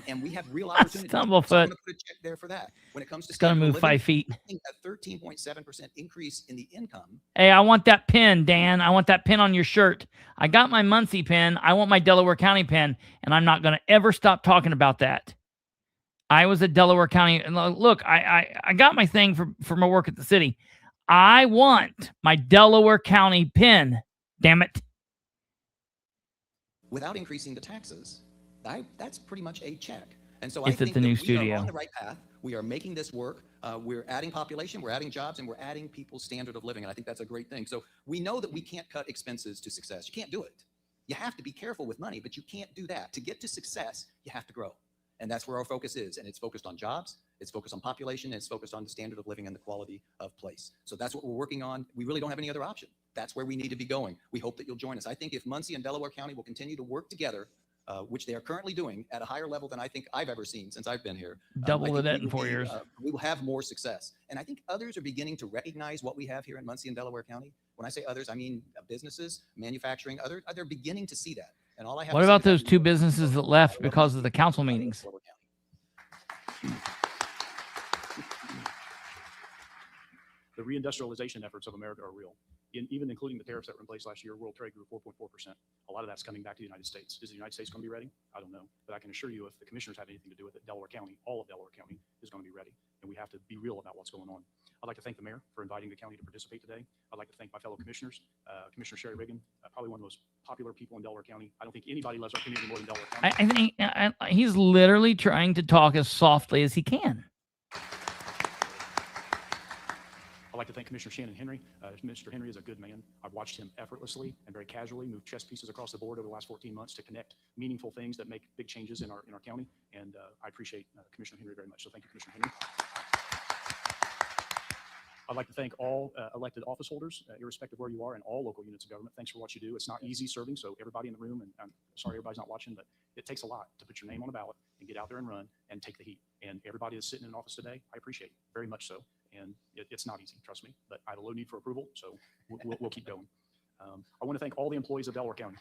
and we have real opportunities. Stumblefoot. So I'm going to put a check there for that. When it comes to it's going to move 5 feet. A 13.7% increase in the income. Hey, I want that pin, Dan. I want that pin on your shirt. I got my Muncie pin. I want my Delaware County pin, and I'm not going to ever stop talking about that. I was at Delaware County, and look, I got my thing for my work at the city. I want my Delaware County pin. Damn it. Without increasing the taxes, that's pretty much a check. And so it's I think at the new we studio. are on the right path. We are making this work. We're adding population, we're adding jobs, and we're adding people's standard of living. And I think that's a great thing. So we know that we can't cut expenses to success. You can't do it. You have to be careful with money, but you can't do that. To get to success, you have to grow. And that's where our focus is. And it's focused on jobs, it's focused on population, and it's focused on the standard of living and the quality of place. So that's what we're working on. We really don't have any other option. That's where we need to be going. We hope that you'll join us. I think if Muncie and Delaware County will continue to work together, which they are currently doing at a higher level than I think I've ever seen since I've been here. Double that in 4 years. We will have more success. And I think others are beginning to recognize what we have here in Muncie and Delaware County. When I say others, I mean businesses, manufacturing, they're beginning to see that. And all I have what about those 2 businesses that left because of the council meetings? The reindustrialization efforts of America are real. Even including the tariffs that were in place last year, world trade grew 4.4%. A lot of that's coming back to the United States. Is the United States going to be ready? I don't know. But I can assure you, if the commissioners have anything to do with it, Delaware County, all of Delaware County is going to be ready. And we have to be real about what's going on. I'd like to thank the mayor for inviting the county to participate today. I'd like to thank my fellow commissioners, Commissioner Sherry Riggin, probably one of the most popular people in Delaware County. I don't think anybody loves our community more than Delaware County. I think he's literally trying to talk as softly as he can. I'd like to thank Commissioner Shannon Henry. Mr. Henry is a good man. I've watched him effortlessly and very casually move chess pieces across the board over the last 14 months to connect meaningful things that make big changes in our county. And I appreciate Commissioner Henry very much. So thank you, Commissioner Henry. I'd like to thank all elected office holders, irrespective of where you are, and all local units of government. Thanks for what you do. It's not easy serving, so everybody in the room, and I'm sorry everybody's not watching, but it takes a lot to put your name on a ballot and get out there and run and take the heat. And everybody that's sitting in office today, I appreciate it very much so. And it's not easy, trust me, but I have a low need for approval, so we'll keep going. I want to thank all the employees of Delaware County.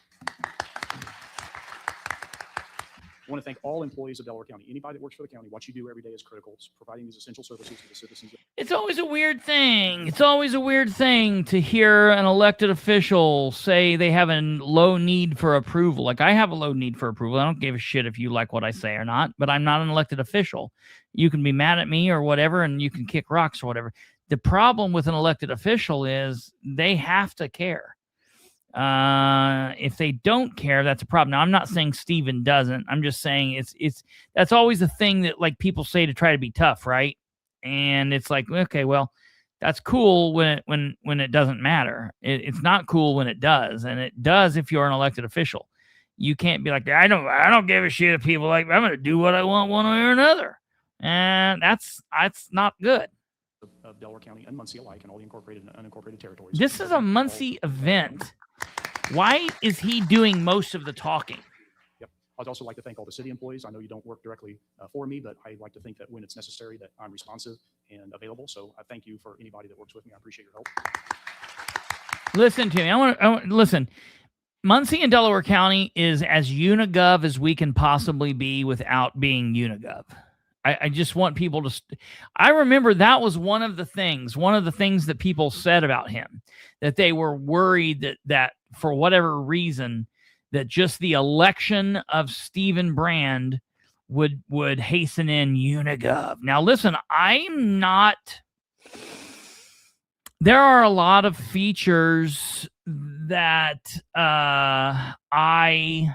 I want to thank all employees of Delaware County. Anybody that works for the county, what you do every day is critical. It's providing these essential services to the citizens. It's always a weird thing. It's always a weird thing to hear an elected official say they have a low need for approval. Like, I have a low need for approval. I don't give a shit if you like what I say or not, but I'm not an elected official. You can be mad at me or whatever, and you can kick rocks or whatever. The problem with an elected official is they have to care. If they don't care, that's a problem. Now, I'm not saying Stephen doesn't. I'm just saying that's always a thing that, like, people say to try to be tough, right? And it's like, okay, well, that's cool when it doesn't matter. It's not cool when it does, and it does if you're an elected official. You can't be like, I don't give a shit if people like, I'm going to do what I want one way or another, and that's not good. Of Delaware County and Muncie alike, and all the incorporated and unincorporated territories. This is a Muncie event. Why is he doing most of the talking? Yep. I'd also like to thank all the city employees. I know you don't work directly for me, but I like to think that when it's necessary that I'm responsive and available. So I thank you for anybody that works with me. I appreciate your help. Listen to me. I want listen. Muncie and Delaware County is as unigov as we can possibly be without being unigov. I just want people to. I remember that was one of the things that people said about him, that they were worried that for whatever reason, that just the election of Stephen Brand would hasten in Unigov. Now, listen, I'm not. There are a lot of features that I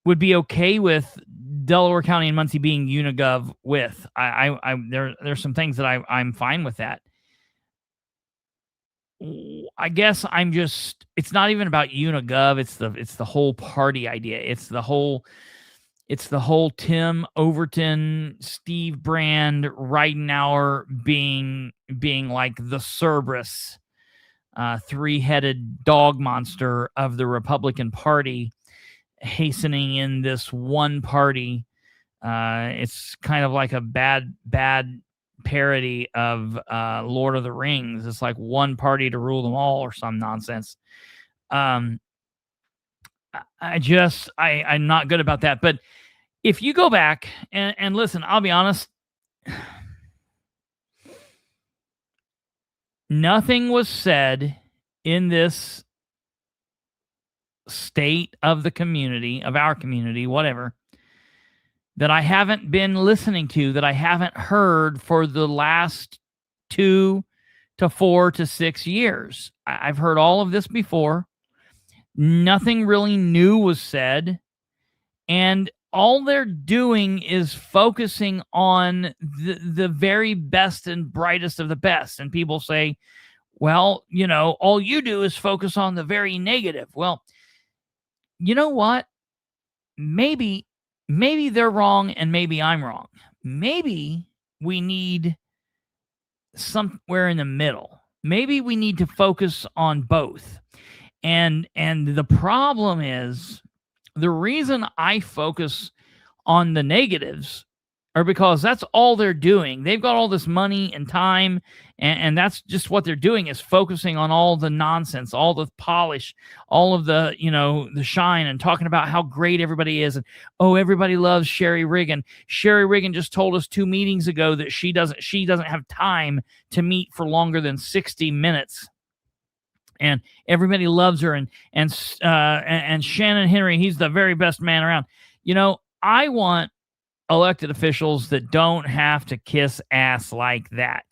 would be okay with Delaware County and Muncie being Unigov with. There's some things that I'm fine with that. I guess I'm just. It's not even about Unigov. It's the whole party idea. It's the whole Tim Overton, Steve Brand, Ridenour being like the Cerberus, three-headed dog monster of the Republican Party, hastening in this one party. It's kind of like a bad parody of Lord of the Rings. It's like one party to rule them all or some nonsense. I'm not good about that. But if you go back and listen, I'll be honest, nothing was said in this state of the community, of our community, whatever, that I haven't been listening to, that I haven't heard for the last 2 to 4 to 6 years. I've heard all of this before. Nothing really new was said. And all they're doing is focusing on the very best and brightest of the best. And people say, well, all you do is focus on the very negative. Well, you know what? Maybe they're wrong and maybe I'm wrong. Maybe we need somewhere in the middle. Maybe we need to focus on both. And the problem is, the reason I focus on the negatives are because that's all they're doing. They've got all this money and time, and that's just what they're doing, is focusing on all the nonsense, all the polish, all of the, the shine, and talking about how great everybody is. And, oh, everybody loves Sherry Riggin. Sherry Riggin just told us 2 meetings ago that she doesn't have time to meet for longer than 60 minutes. And everybody loves her, and Shannon Henry, he's the very best man around. I want elected officials that don't have to kiss ass like that.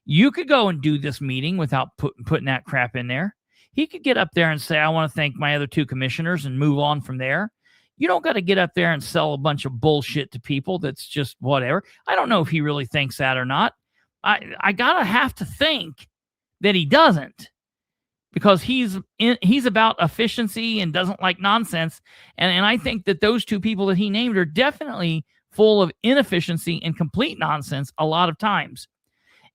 You could go and do this meeting without putting that crap in there. He could get up there and say, I want to thank my other 2 commissioners, and move on from there. You don't got to get up there and sell a bunch of bullshit to people that's just whatever. I don't know if he really thinks that or not. I gotta have to think that he doesn't. Because he's about efficiency and doesn't like nonsense. And I think that those 2 people that he named are definitely full of inefficiency and complete nonsense a lot of times.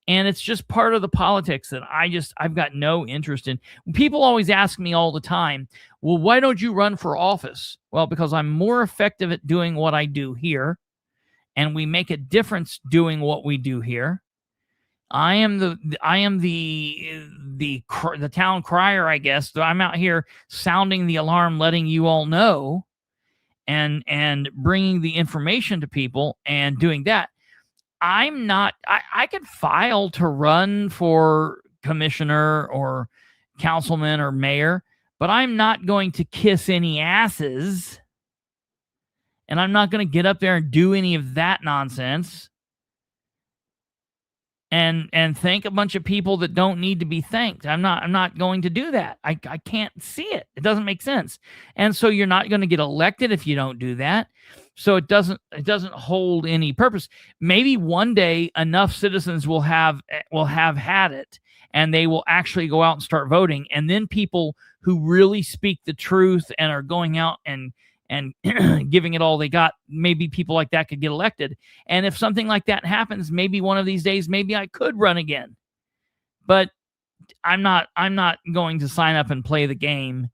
And it's just part of the politics that I've got no interest in. People always ask me all the time, well, why don't you run for office? Well, because I'm more effective at doing what I do here. And we make a difference doing what we do here. I am the town crier, I guess. I'm out here sounding the alarm, letting you all know, and bringing the information to people and doing that. I'm not. I could file to run for commissioner or councilman or mayor, but I'm not going to kiss any asses, and I'm not going to get up there and do any of that nonsense. And thank a bunch of people that don't need to be thanked. I'm not going to do that. I can't see it. It doesn't make sense. And so you're not going to get elected if you don't do that. So it doesn't hold any purpose. Maybe one day enough citizens will have had it, and they will actually go out and start voting. And then people who really speak the truth and are going out and giving it all they got, maybe people like that could get elected. And if something like that happens, maybe one of these days, maybe I could run again. But I'm not going to sign up and play the game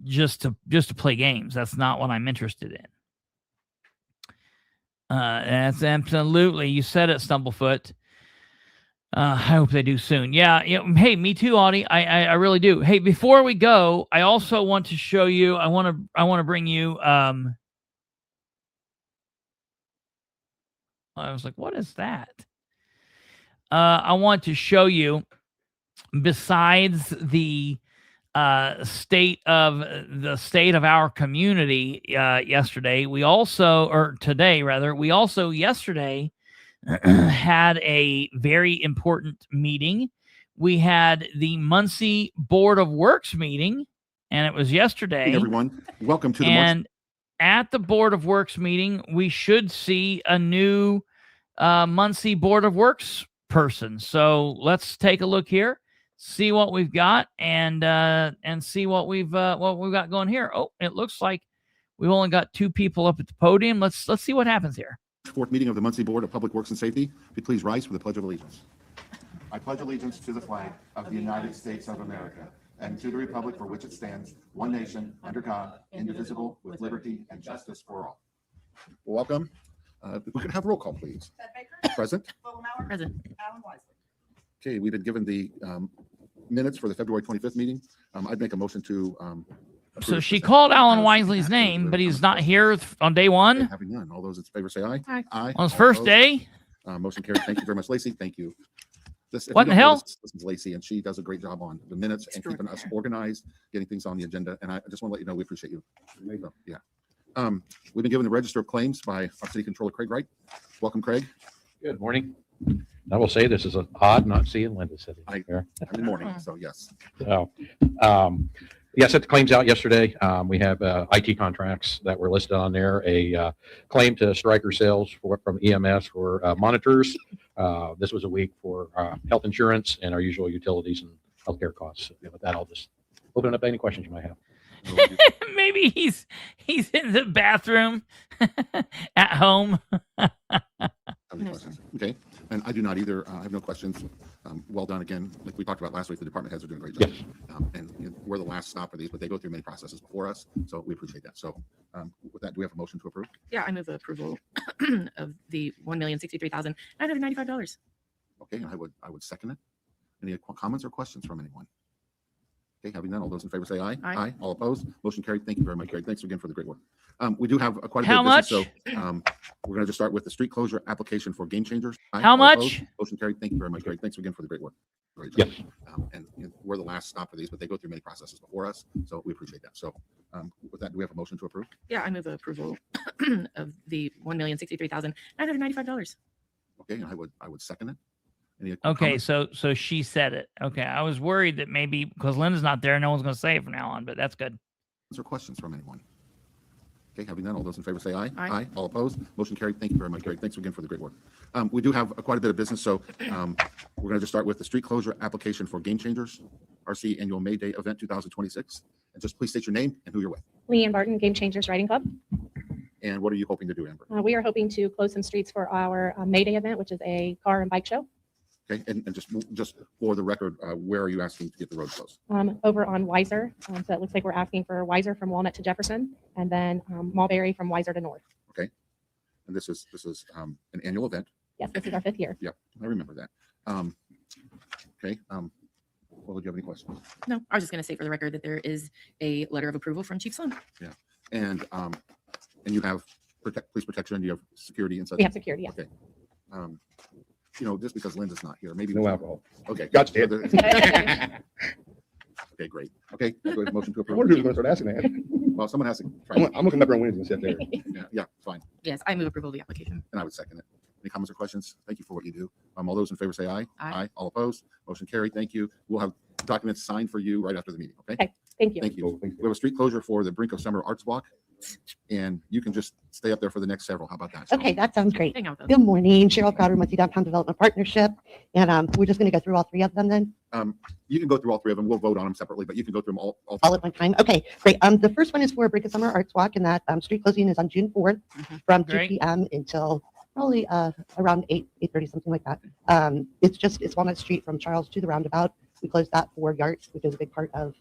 just to play games. That's not what I'm interested in. That's absolutely, you said it, Stumblefoot. I hope they do soon. Yeah. Hey, me too, Audie. I really do. Hey, before we go, I also want to show you. I want to bring you. I was like, what is that? I want to show you, besides the state of our community yesterday, we also, or today rather, we also yesterday had a very important meeting. We had the Muncie Board of Works meeting, and it was yesterday. Hey everyone, welcome to the And at the Board of Works meeting, we should see a new Muncie Board of Works person. So let's take a look here, see what we've got, and see what we've got going here. Oh, it looks like we've only got 2 people up at the podium. Let's see what happens here. 4th meeting of the Muncie Board of Public Works and Safety. If you please rise for the Pledge of Allegiance. I pledge allegiance to the flag of the United States of America and to the republic for which it stands, one nation, under God, indivisible, with liberty and justice for all. Welcome. We can have roll call, please. Present. Present. Okay, we've been given the minutes for the February 25th meeting. I'd make a motion to So approve she the- called Alan Wisely's name, but he's not here on day one. Having none. All those in favor say aye. Aye. Aye. On his All first opposed? day. Motion carried. Thank you very much, Lacey. Thank you. If What you in the don't know, hell? This is Lacey, and she does a great job on the minutes and keeping us organized, getting things on the agenda. And I just want to let you know we appreciate you. So, yeah. We've been given the register of claims by our city controller, Craig Wright. Welcome, Craig. Good morning. I will say this is an odd not seeing Linda sitting here. I'm in morning, so yes. So, yeah, I sent the claims out yesterday. We have IT contracts that were listed on there. A claim to Stryker Sales from EMS for monitors. This was a week for health insurance and our usual utilities and healthcare costs. With that, I'll just open it up to any questions you might have. Maybe he's in the bathroom at home. Any questions? Okay. And I do not either. I have no questions. Well done again. Like we talked about last week, the department heads are doing a great job. Yes. And we're the last stop for these, but they go through many processes before us. So we appreciate that. So with that, do we have a motion to approve? Yeah, I move the approval of the $1,063,995. Okay, and I would second it. Any comments or questions from anyone? Okay, having none, all those in favor say aye. Aye. All opposed? Motion carried. Thank you very much, Craig. Thanks again for the great work. We do have quite a bit How of business, much? so we're going to just start with the street closure application for Game Changers. Aye. How All much? opposed? Motion carried. Thank you very much, Craig. Thanks again for the great work. Great job. Yes. And we're the last stop for these, but they go through many processes before us, so we appreciate that. So with that, do we have a motion to approve? Yeah, I move the approval of the $1,063,995. Okay, and I would second it. Any Okay, comments? so she said it. Okay, I was worried that maybe because Linda's not there, no one's going to say it from now on, but that's good. Or questions from anyone? Okay, having none, all those in favor say aye. Aye. All opposed? Motion carried. Thank you very much, Craig. Thanks again for the great work. We do have quite a bit of business, so we're going to just start with the street closure application for Game Changers, RC Annual May Day Event 2026. And just please state your name and who you're with. Leanne Barton, Game Changers Riding Club. And what are you hoping to do, Amber? We are hoping to close some streets for our May Day event, which is a car and bike show Okay, and just for the record, where are you asking to get the road closed? over on Weiser. So it looks like we're asking for Weiser from Walnut to Jefferson, and then Mulberry from Weiser to North. And this is an annual event. Yes, this is our 5th year. Yep, I remember that. Okay. Well, do you have any questions? No, I was just going to say for the record that there is a letter of approval from Chief Sloan. And you have police protection, you have security and such. We have security, yes. Okay. Just because Linda's not here, maybe. No alcohol. Okay. Gotcha. Okay, great. Okay, I'll go ahead and motion to I approve. wonder who's going to start asking that. Well, someone has to try. I'm going to come up there on Wednesday and sit there. Yeah, fine. Yes, I move approval of the application. And I would second it. Any comments or questions? Thank you for what you do. All those in favor say aye. Aye. All opposed? Motion carried. Thank you. We'll have documents signed for you right after the meeting, okay? Okay. Thank you. Thank you. Thank you. We have a street closure for the Brink of Summer Arts Walk, and you can just stay up there for the next several. How about that? Okay, that sounds great. Hang out with us. Good morning, Cheryl Crowder, Muncie Downtown Development Partnership. And we're just going to go through all 3 of them then, You can go through all 3 of them. We'll vote on them separately, but you can go through them all. all at one time. Okay, great. The first one is for Brink of Summer Arts Walk, and that street closing is on June 4th from 2 Great. p.m. until probably around 8:30, something like that. It's Walnut Street from Charles to the roundabout. We closed that for Yards, which is a big part of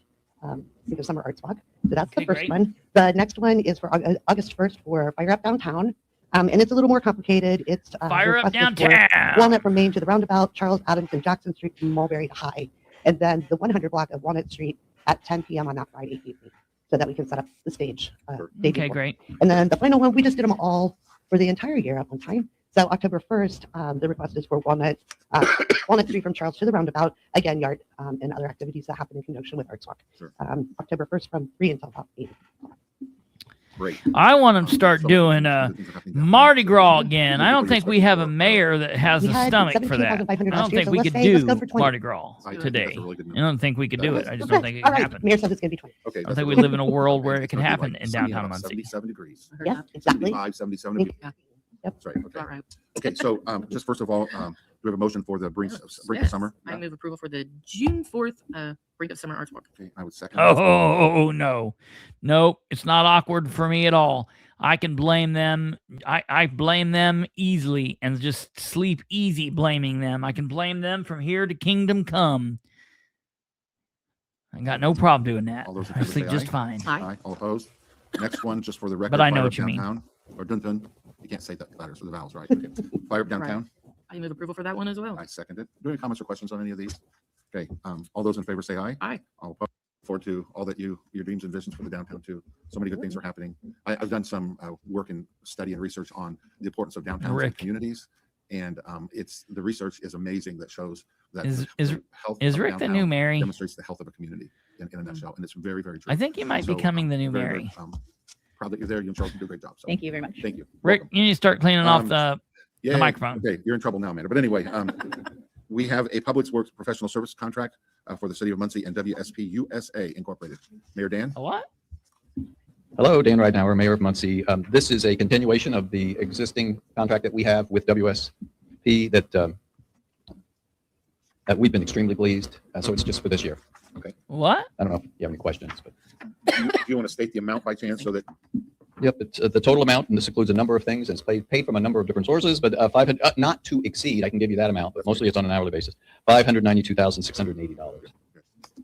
Brink of Summer Arts Walk. So that's the Okay, first great. one. The next one is for August 1st for Fire Up Downtown. And it's a little more complicated. It's Fire up requested for downtown. Walnut from Main to the roundabout, Charles Adams and Jackson Street from Mulberry to High, and then the 100 block of Walnut Street at 10 p.m. on that Friday evening, so that we can set up the stage. Day Okay, before. great. And then the final one, we just did them all for the entire year at one time. So October 1st, the request is for Walnut Street from Charles to the roundabout, again, yard and other activities that happen in conjunction with Arts Walk. Sure. October 1st from 3 until about 8. Great. I want them to start doing Mardi Gras again. I don't think we have a mayor that has We the had stomach for that. 17,500 I don't last year, think so we let's could say let's do go for 20. Mardi Gras I think today. that's a really good I number. don't think we could do it. I just don't think it All can right, happen. Mayor says it's going to be 20. Okay. I that's think a we really live in a good number. world Okay, where it it's can gonna be happen like in sunny downtown about Muncie. 77 degrees. Yeah, exactly. 75, 77 degrees. Yep. That's right. Okay. All right. Okay. So just first of all, do we have a motion for the brink of Yes. summer? I move approval for the June 4th Brink of Summer Arts Walk. Okay. I would second. Oh, no. Nope. It's not awkward for me at all. I can blame them. I blame them easily and just sleep easy blaming them. I can blame them from here to kingdom come. I got no problem doing that. All those in I favor sleep say just aye. fine. Aye. All opposed. Next one, just for the record. But I know fire what up you mean. downtown, or dun-dun. You can't say the letters or the vowels, right? Okay. Fire up downtown. I move approval for that one as well. I second it. Do you have any comments or questions on any of these? Okay. All those in favor say aye. Aye. All opposed. Forward to all that your dreams and visions for the downtown too. So many good things are happening. I've done some work and study and research on the importance of downtowns and Rick. communities, and the research is amazing that shows that Is- the is- health Is of Rick the downtown new Mary? demonstrates the health of a community in a nutshell, and it's very, very true. I think you might be So, becoming the new very, Mary. proud that you're there. You and Charles do a great job. So Thank you very much. thank you. Rick, Welcome. you need to start cleaning off Um, the Yay. microphone. Okay, you're in trouble now, Amanda. But anyway, we have a public works professional service contract for the city of Muncie and WSP USA Incorporated. Mayor Dan? A what? Hello, Dan Ridenour, Mayor of Muncie. This is a continuation of the existing contract that we have with WSP that we've been extremely pleased. So it's just for this year. What? I don't know if you have any questions, but Do you want to state the amount by chance so that yep, it's the total amount, and this includes a number of things. It's paid from a number of different sources, but 500, not to exceed, I can give you that amount, but mostly it's on an hourly basis, $592,680.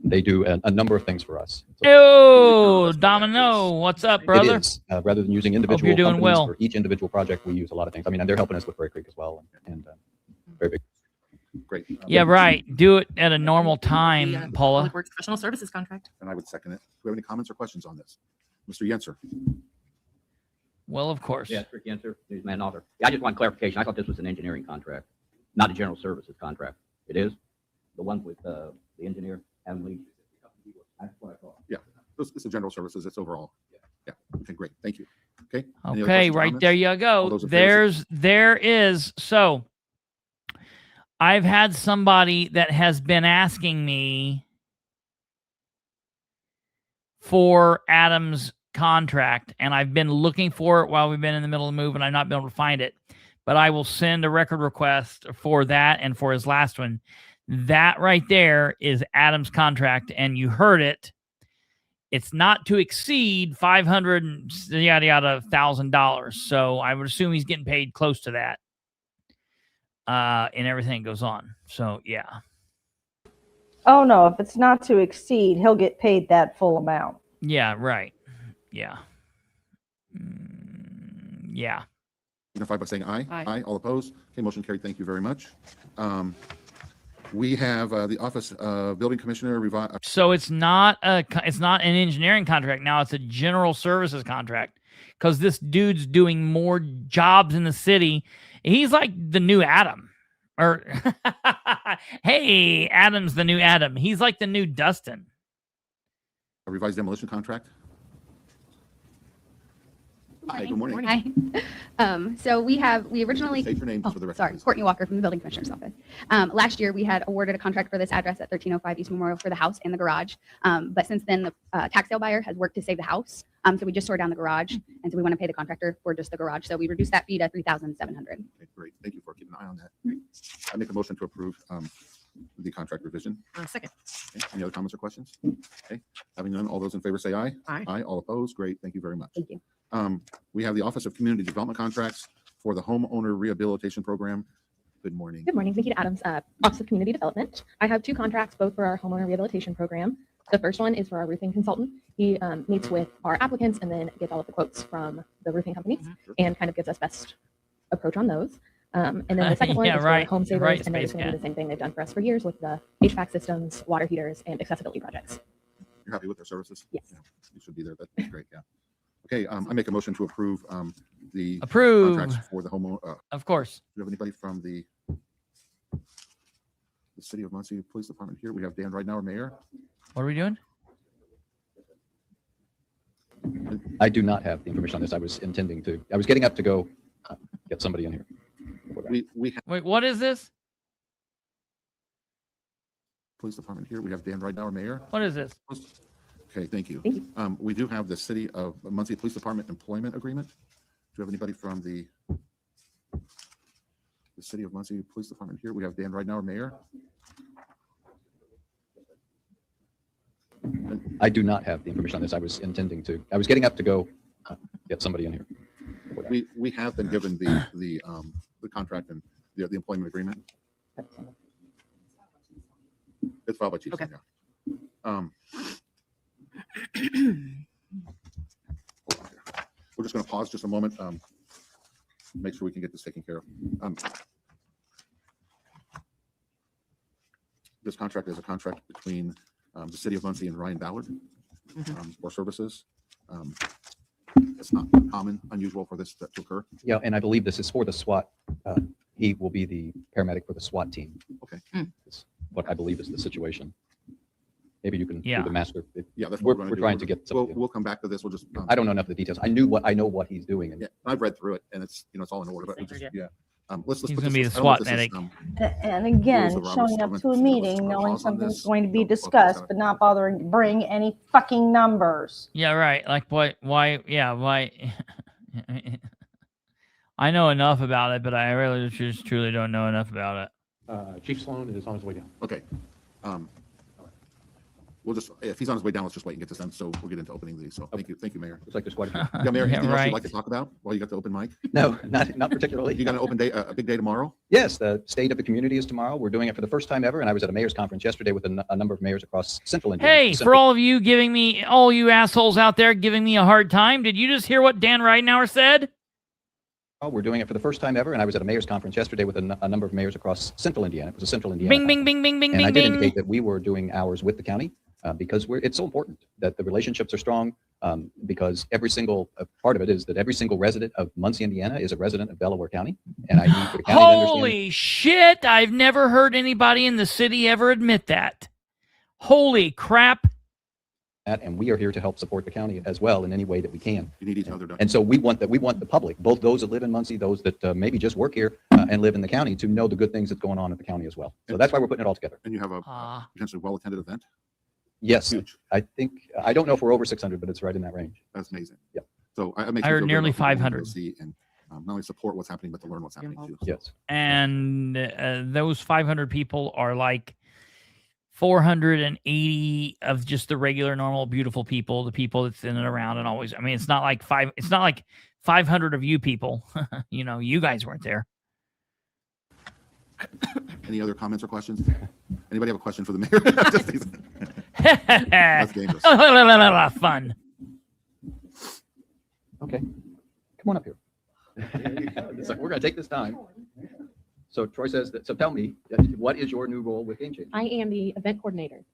They do a number of things for us. So Yo, Domino, what's up, brother? it is, rather than using individual you're doing companies well. for each individual project, we use a lot of things. I mean, and they're helping us with Prairie Creek as well, and very big. great? Yeah, right. Do it at a normal The time, Paula. Public Works Professional Services Contract. And I would second it. Do we have any comments or questions on this? Mr. Yenser? Well, of course. Yes, Rick Yenser, newsman author. Yeah, I just want clarification. I thought this was an engineering contract, not a general services contract. It is? The one with the engineer, Adam Lee? That's what I thought. Yeah, this is general services. It's overall. Yeah. Okay, great. Thank you. Okay. Any other Okay, questions or right comments? there you All go. those in favor say- There is. So I've had somebody that has been asking me for Adam's contract, and I've been looking for it while we've been in the middle of the move, and I've not been able to find it. But I will send a record request for that and for his last one. That right there is Adam's contract, and you heard it. It's not to exceed $500,000. So I would assume he's getting paid close to that. And everything goes on. So yeah. Oh, no, if it's not to exceed, he'll get paid that full amount. Yeah, right. Yeah. Yeah. Signify by saying aye. Aye. All opposed? Okay, motion carried. Thank you very much. We have the Office of Building Commissioner So it's not an engineering contract now. It's a general services contract because this dude's doing more jobs in the city. He's like the new Adam. Or hey, Adam's the new Adam. He's like the new Dustin. a revised demolition contract. Hi, good morning. Hi. So we originally, State your name for the record, sorry, please. Courtney Walker from the Building Commissioner's Office. Last year, we had awarded a contract for this address at 1305 East Memorial for the house and the garage. But since then, the tax sale buyer has worked to save the house. So we just tore down the garage, and so we want to pay the contractor for just the garage. So we reduced that fee to $3,700. Okay, great. Thank you for keeping an eye on that. I make a motion to approve the contract revision. Second. Okay, any other comments or questions? Okay, having none, all those in favor say aye. Aye. Aye, all opposed. Great, thank you very much. Thank you. We have the Office of Community Development contracts for the homeowner rehabilitation program. Good morning. Good morning, Nikita Adams, Office of Community Development. I have two contracts, both for our homeowner rehabilitation program. The first one is for our roofing consultant. He meets with our applicants and then gets all of the quotes from the roofing companies and kind of gives us best approach on those. And then the second one Yeah, is for right. home savers, Right, and they're Space just going to do Cat. the same thing they've done for us for years with the HVAC systems, water heaters, and accessibility projects. You're happy with their services? Yes. Yeah, you should be there. That's great, yeah. Okay, I make a motion to approve the Approve. contracts for the home. Of course. Do you have anybody from the City of Muncie Police Department here? We have Dan Ridenour, Mayor. What are we doing? I do not have the information on this. I was getting up to go get somebody in here. We have Wait, what is this? Police Department here. We have Dan Ridenour, Mayor. What is this? Okay, thank you. Thank you. We do have the City of Muncie Police Department employment agreement. Do you have anybody from the City of Muncie Police Department here? We have Dan Ridenour, Mayor. I do not have the information on this. I was getting up to go get somebody in here. We have been given the contract and the employment agreement. It's filed by Chief. Okay. Yeah. We're just going to pause just a moment. Make sure we can get this taken care of. This contract is a contract between the City of Muncie and Ryan Ballard for services. It's not unusual for this to occur. Yeah, and I believe this is for the SWAT. He will be the paramedic for the SWAT team. Okay. That's what I believe is the situation. Maybe you can do Yeah. the master. Yeah, that's we're what we're trying to get somebody in. We'll come back to this. We'll just. I don't know enough of the details. I know what he's doing. And Yeah, I've read through it, and it's it's all in order. But we'll just, yeah. Let's He's put gonna be this- the I don't know if SWAT this is, medic. And again, Rules of Robert's showing up Government to a Procedure, meeting, let's knowing pause on something's this. going to be Don't focus discussed, on it. but not bothering to bring any fucking numbers. Yeah, right. Like what? Why? Yeah, why? I know enough about it, but I really just truly don't know enough about it. Chief Sloan is on his way down. Okay. We'll just, if he's on his way down, let's just wait and get this done. So we'll get into opening these. So thank you, Mayor. Looks like there's quite a few. Yeah, Mayor, Yeah, anything else right. you'd like to talk about while you got the open mic? No, not particularly. You got an open day, a big day tomorrow? Yes, the State of the Community is tomorrow. We're doing it for the first time ever, and I was at a mayor's conference yesterday with a number of mayors across Central Indiana. Hey, for all of you giving me, all you assholes out there giving me a hard time, did you just hear what Dan Ridenour said? We're doing it for the first time ever, and I was at a mayor's conference yesterday with a number of mayors across Central Indiana. It was a Central Indiana. Bing, conference. bing, bing, bing, bing, And I bing, did bing. indicate that we were doing ours with the county because it's so important that the relationships are strong because every single part of it is that every single resident of Muncie, Indiana is a resident of Delaware County. And I need for the county to understand. Holy shit, I've never heard anybody in the city ever admit that. Holy crap. That, and we are here to help support the county as well in any way that we can. You need each other to. And so we want the public, both those that live in Muncie, those that maybe just work here and live in the county, to know the good things that's going on in the county as well. So that's why we're putting it all together. And you have a potentially well-attended event? Yes, Huge. I don't know if we're over 600, but it's right in that range. That's amazing. Yeah. So it makes I me heard feel good nearly about people wanting to 500. see and not only support what's happening, but to learn what's happening too. Yes. And those 500 people are like 480 of just the regular, normal, beautiful people, the people that's in and around and always. I mean, it's not like 500 of you people. You guys weren't there. Any other comments or questions? Anybody have a question for the mayor? That's dangerous. Fun. Okay. Come on up here. We're going to take this time. So Troy says that, so tell me, what is your new role with Game Change? I am the event coordinator.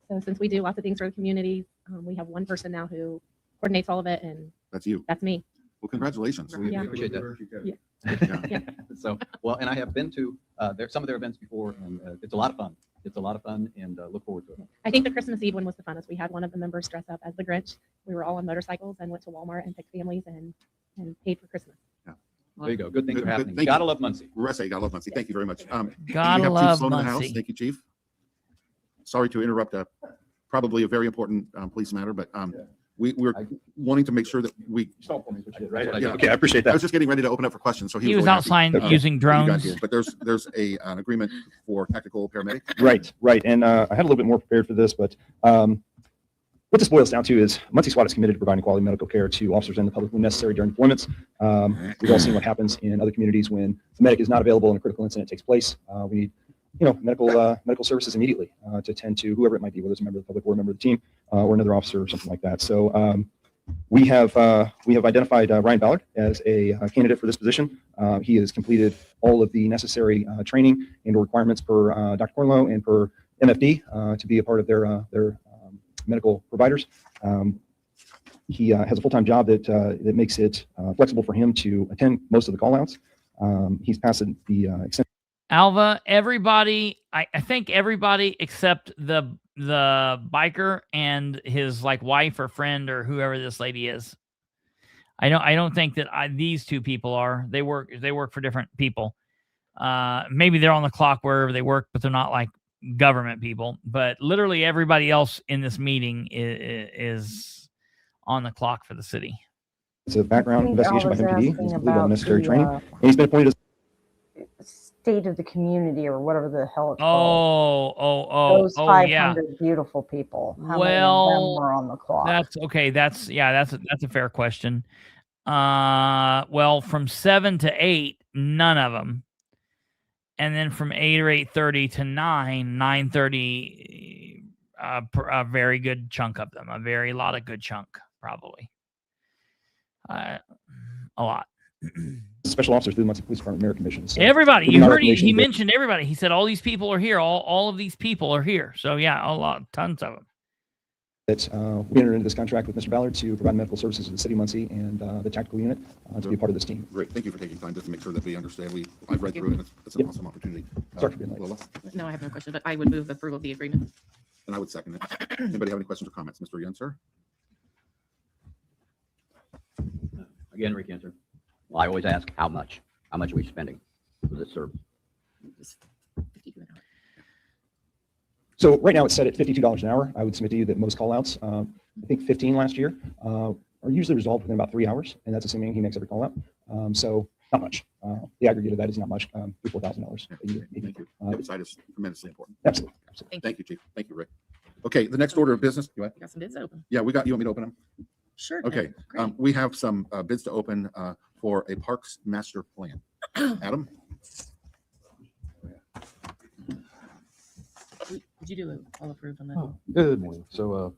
So since we do lots of things for the community, we have one person now who coordinates all of it, and That's you. that's me. Well, congratulations. We Yeah. appreciate that. Yeah. Yeah. So, well, and I have been to some of their events before, and it's a lot of fun. It's a lot of fun, and look forward to it. I think the Christmas Eve one was the funnest. We had one of the members dress up as the Grinch. We were all on motorcycles and went to Walmart and picked families and paid for Christmas. There you go. Good things are happening. Thank Gotta you. love Muncie. Gotta love Muncie. Thank you very much. Gotta we have Chief love Sloan in the house. Muncie. Thank you, Chief. Sorry to interrupt probably a very important police matter, but we're wanting to make sure that we. Right? Yeah. Okay, I appreciate I that. was just getting ready to open up for questions, so He was really happy outside that using you got drones. here. But there's an agreement for tactical paramedic. Right. And I had a little bit more prepared for this, but what this boils down to is Muncie SWAT is committed to providing quality medical care to officers and the public when necessary during deployments. We've all seen what happens in other communities when a medic is not available and a critical incident takes place. We need, medical services immediately to attend to whoever it might be, whether it's a member of the public or a member of the team or another officer or something like that. So we have identified Ryan Ballard as a candidate for this position. He has completed all of the necessary training and requirements per Dr. Cornlow and per MFD to be a part of their medical providers. He has a full-time job that makes it flexible for him to attend most of the call-outs. He's passed the extension. Alva, everybody, I think everybody except the biker and his like wife or friend or whoever this lady is. I don't think that these two people are. They work for different people. Maybe they're on the clock wherever they work, but they're not like government people. But literally everybody else in this meeting is on the clock for the city. It's a background investigation by MPD. He's completed unnecessary training, and he's been appointed as state of the community or whatever the hell it's called. Those 500 beautiful people. How many of them were on the clock? That's okay. That's a fair question. Well, from 7 to 8, none of them. And then from 8 or 8:30 to 9:30, a very good chunk of them. A lot of good chunk, probably. A lot. Special officers through the Muncie Police Department Merit Commission. So everybody, you heard he mentioned everybody. He said all these people are here. All of these people are here. So yeah, tons of them. That we entered into this contract with Mr. Ballard to provide medical services to the city of Muncie and the tactical unit to be a part of this team. Great, thank you for taking time just to make sure that we understand. I've read through it, and it's an awesome opportunity. Sorry for being late. Lola? No, I have no question, but I would move approval of the agreement. And I would second it. Anybody have any questions or comments? Mr. Yenser? Again, Rick answer. Well, I always ask, how much? How much are we spending for this service? So right now it's set at $52 an hour. I would submit to you that most call-outs, I think 15 last year, are usually resolved within about 3 hours, and that's assuming he makes every call-out. So not much. The aggregate of that is not much, $4,000 a year. Thank you. The side is tremendously important. Absolutely. Thank you, Chief. Thank you, Rick. Okay, the next order of business. We got some bids open. Yeah, you want me to open them? Sure. Okay, we have some bids to open for a parks master plan. Adam? Did you do all approved on that? Good morning. So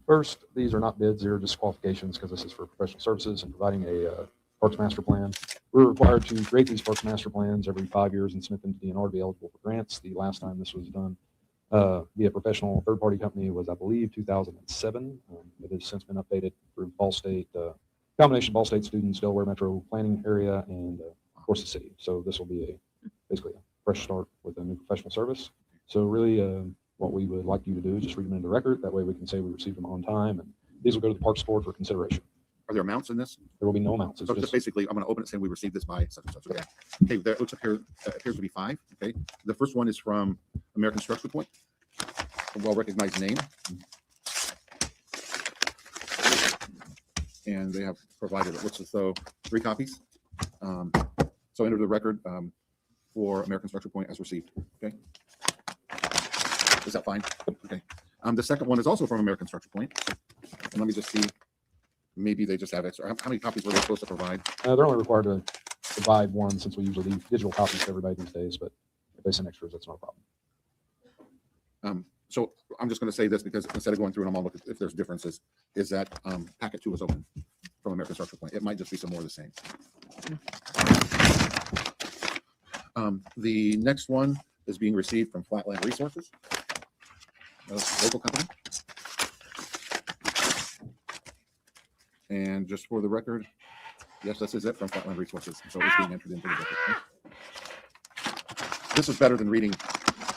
first, these are not bids, they're just qualifications because this is for professional services and providing a parks master plan. We're required to create these parks master plans every 5 years and submit them to DNR to be eligible for grants. The last time this was done via professional third-party company was, I believe, 2007. It has since been updated through Ball State, combination of Ball State students, Delaware Metro Planning Area, and of course the city. So this will be basically a fresh start with a new professional service. So really what we would like you to do is just read them into record. That way we can say we received them on time, and these will go to the Parks Board for consideration. Are there amounts in this? There will be no amounts. So just basically, I'm going to open it saying we received this by such and such. Okay, there looks appears to be 5. Okay, the first one is from American Structure Point, a well-recognized name, and they have provided it looks as though 3 copies. So enter the record for American Structure Point as received. Okay, is that fine? Okay. The second one is also from American Structure Point, and let me just see. Maybe they just have extra. How many copies were they supposed to provide? They're only required to provide one since we usually leave digital copies to everybody these days, but if they send extras, that's not a problem. So I'm just going to say this because instead of going through them, I'll look if there's differences. Is that packet 2 is open from American Structure Point? It might just be some more of the same. The next one is being received from Flatland Resources, a local company. And just for the record, yes, this is it from Flatland Resources. So it's being entered into the record. This is better than reading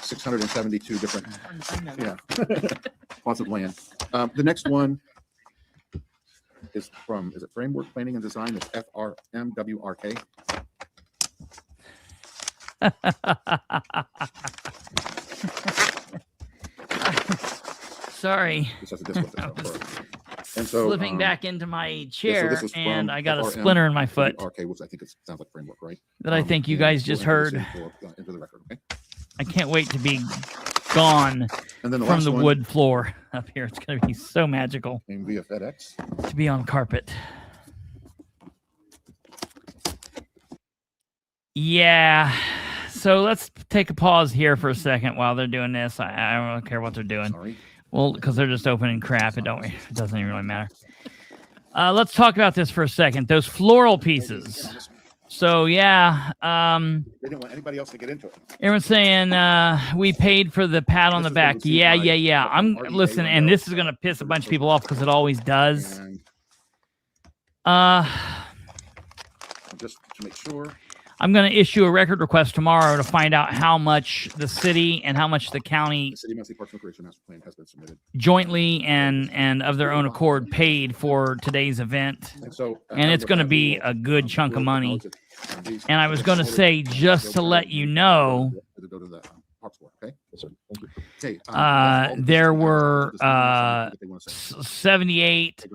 672 different plots of land. The next one is from, is it Framework Planning and Design? It's FRMWRK. Sorry. This has a disc with it, and so, slipping back into my chair, so and I got a splinter in my foot. Okay, which I think it sounds like Framework, right? That I think you guys just heard. Into the record, okay? I can't wait to be gone and then from the wood floor up here. It's going to be so magical. And via FedEx. To be on carpet. Yeah. So let's take a pause here for a second while they're doing this. I don't care what they're doing. Sorry. Well, because they're just opening crap. It doesn't even really matter. Let's talk about this for a second. Those floral pieces. So yeah. They didn't want anybody else to get into it. Everyone's saying we paid for the pat on the back. Yeah. I'm listen, and this is gonna piss a bunch of people off because it always does. Just to make sure. I'm going to issue a record request tomorrow to find out how much the city and how much the county The City of Muncie Parks and Recreation Master Plan has been submitted. jointly and of their own accord paid for today's event. And so, And it's going to be a good chunk of money. And I was going to say, just to let you know, To go to the Parks Board, okay? Yes, sir. Thank you. Okay, there were 78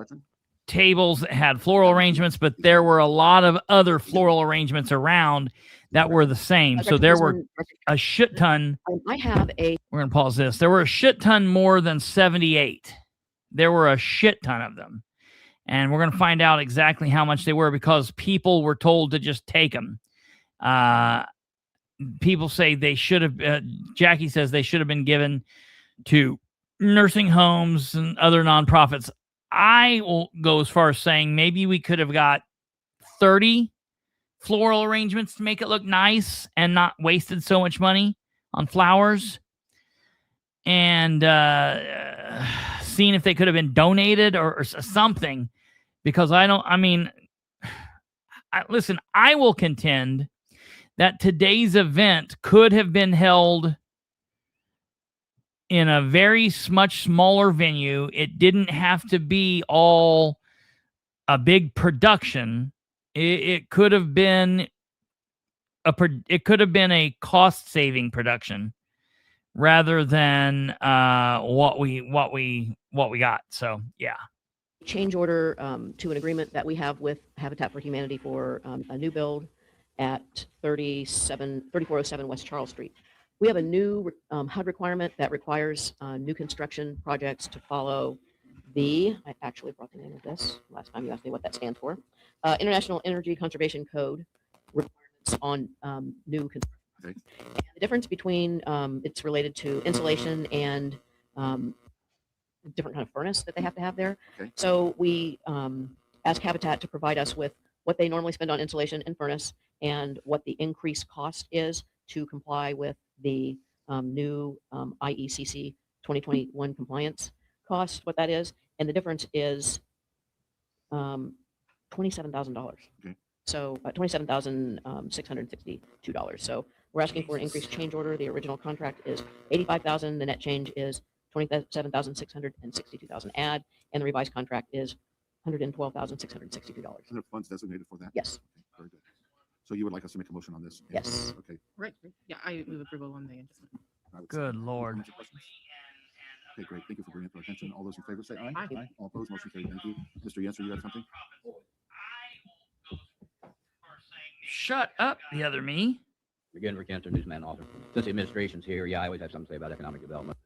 tables that had floral arrangements, but there were a lot of other floral arrangements around that were the same. So there were a shit ton. I have a. We're going to pause this. There were a shit ton more than 78. There were a shit ton of them. And we're going to find out exactly how much they were because people were told to just take them. People say they should have, Jackie says they should have been given to nursing homes and other nonprofits. I will go as far as saying maybe we could have got 30 floral arrangements to make it look nice and not wasted so much money on flowers. And seeing if they could have been donated or something. Because listen, I will contend that today's event could have been held in a very much smaller venue. It didn't have to be all a big production. It could have been a cost-saving production rather than what we got. So yeah. Change order to an agreement that we have with Habitat for Humanity for a new build at 3407 West Charles Street. We have a new HUD requirement that requires new construction projects to follow I actually brought the name of this last time you asked me what that stands for, International Energy Conservation Code requirements on new construction. Okay. And the difference between, it's related to insulation and different kind of furnace that they have to have there. Okay. So we ask Habitat to provide us with what they normally spend on insulation and furnace and what the increased cost is to comply with the new IECC 2021 compliance cost, what that is. And the difference is $27,000. Okay. So $27,662. So we're asking for an increased change order. The original contract is $85,000. The net change is $27,662 add, and the revised contract is $112,662. Are there funds designated for that? Yes. Okay, very good. So you would like us to make a motion on this? Yes. Okay. Right. Yeah, I move approval on the adjustment. Good Lord. Okay, great. Thank you for bringing it to our attention. All those in favor say aye. Aye. All opposed, motion carried. Thank you. Mr. Yenser, you got something? Shut up, the other me. Again, Rick Yenser, newsman, author. Since the administration's here, yeah, I always have something to say about economic development.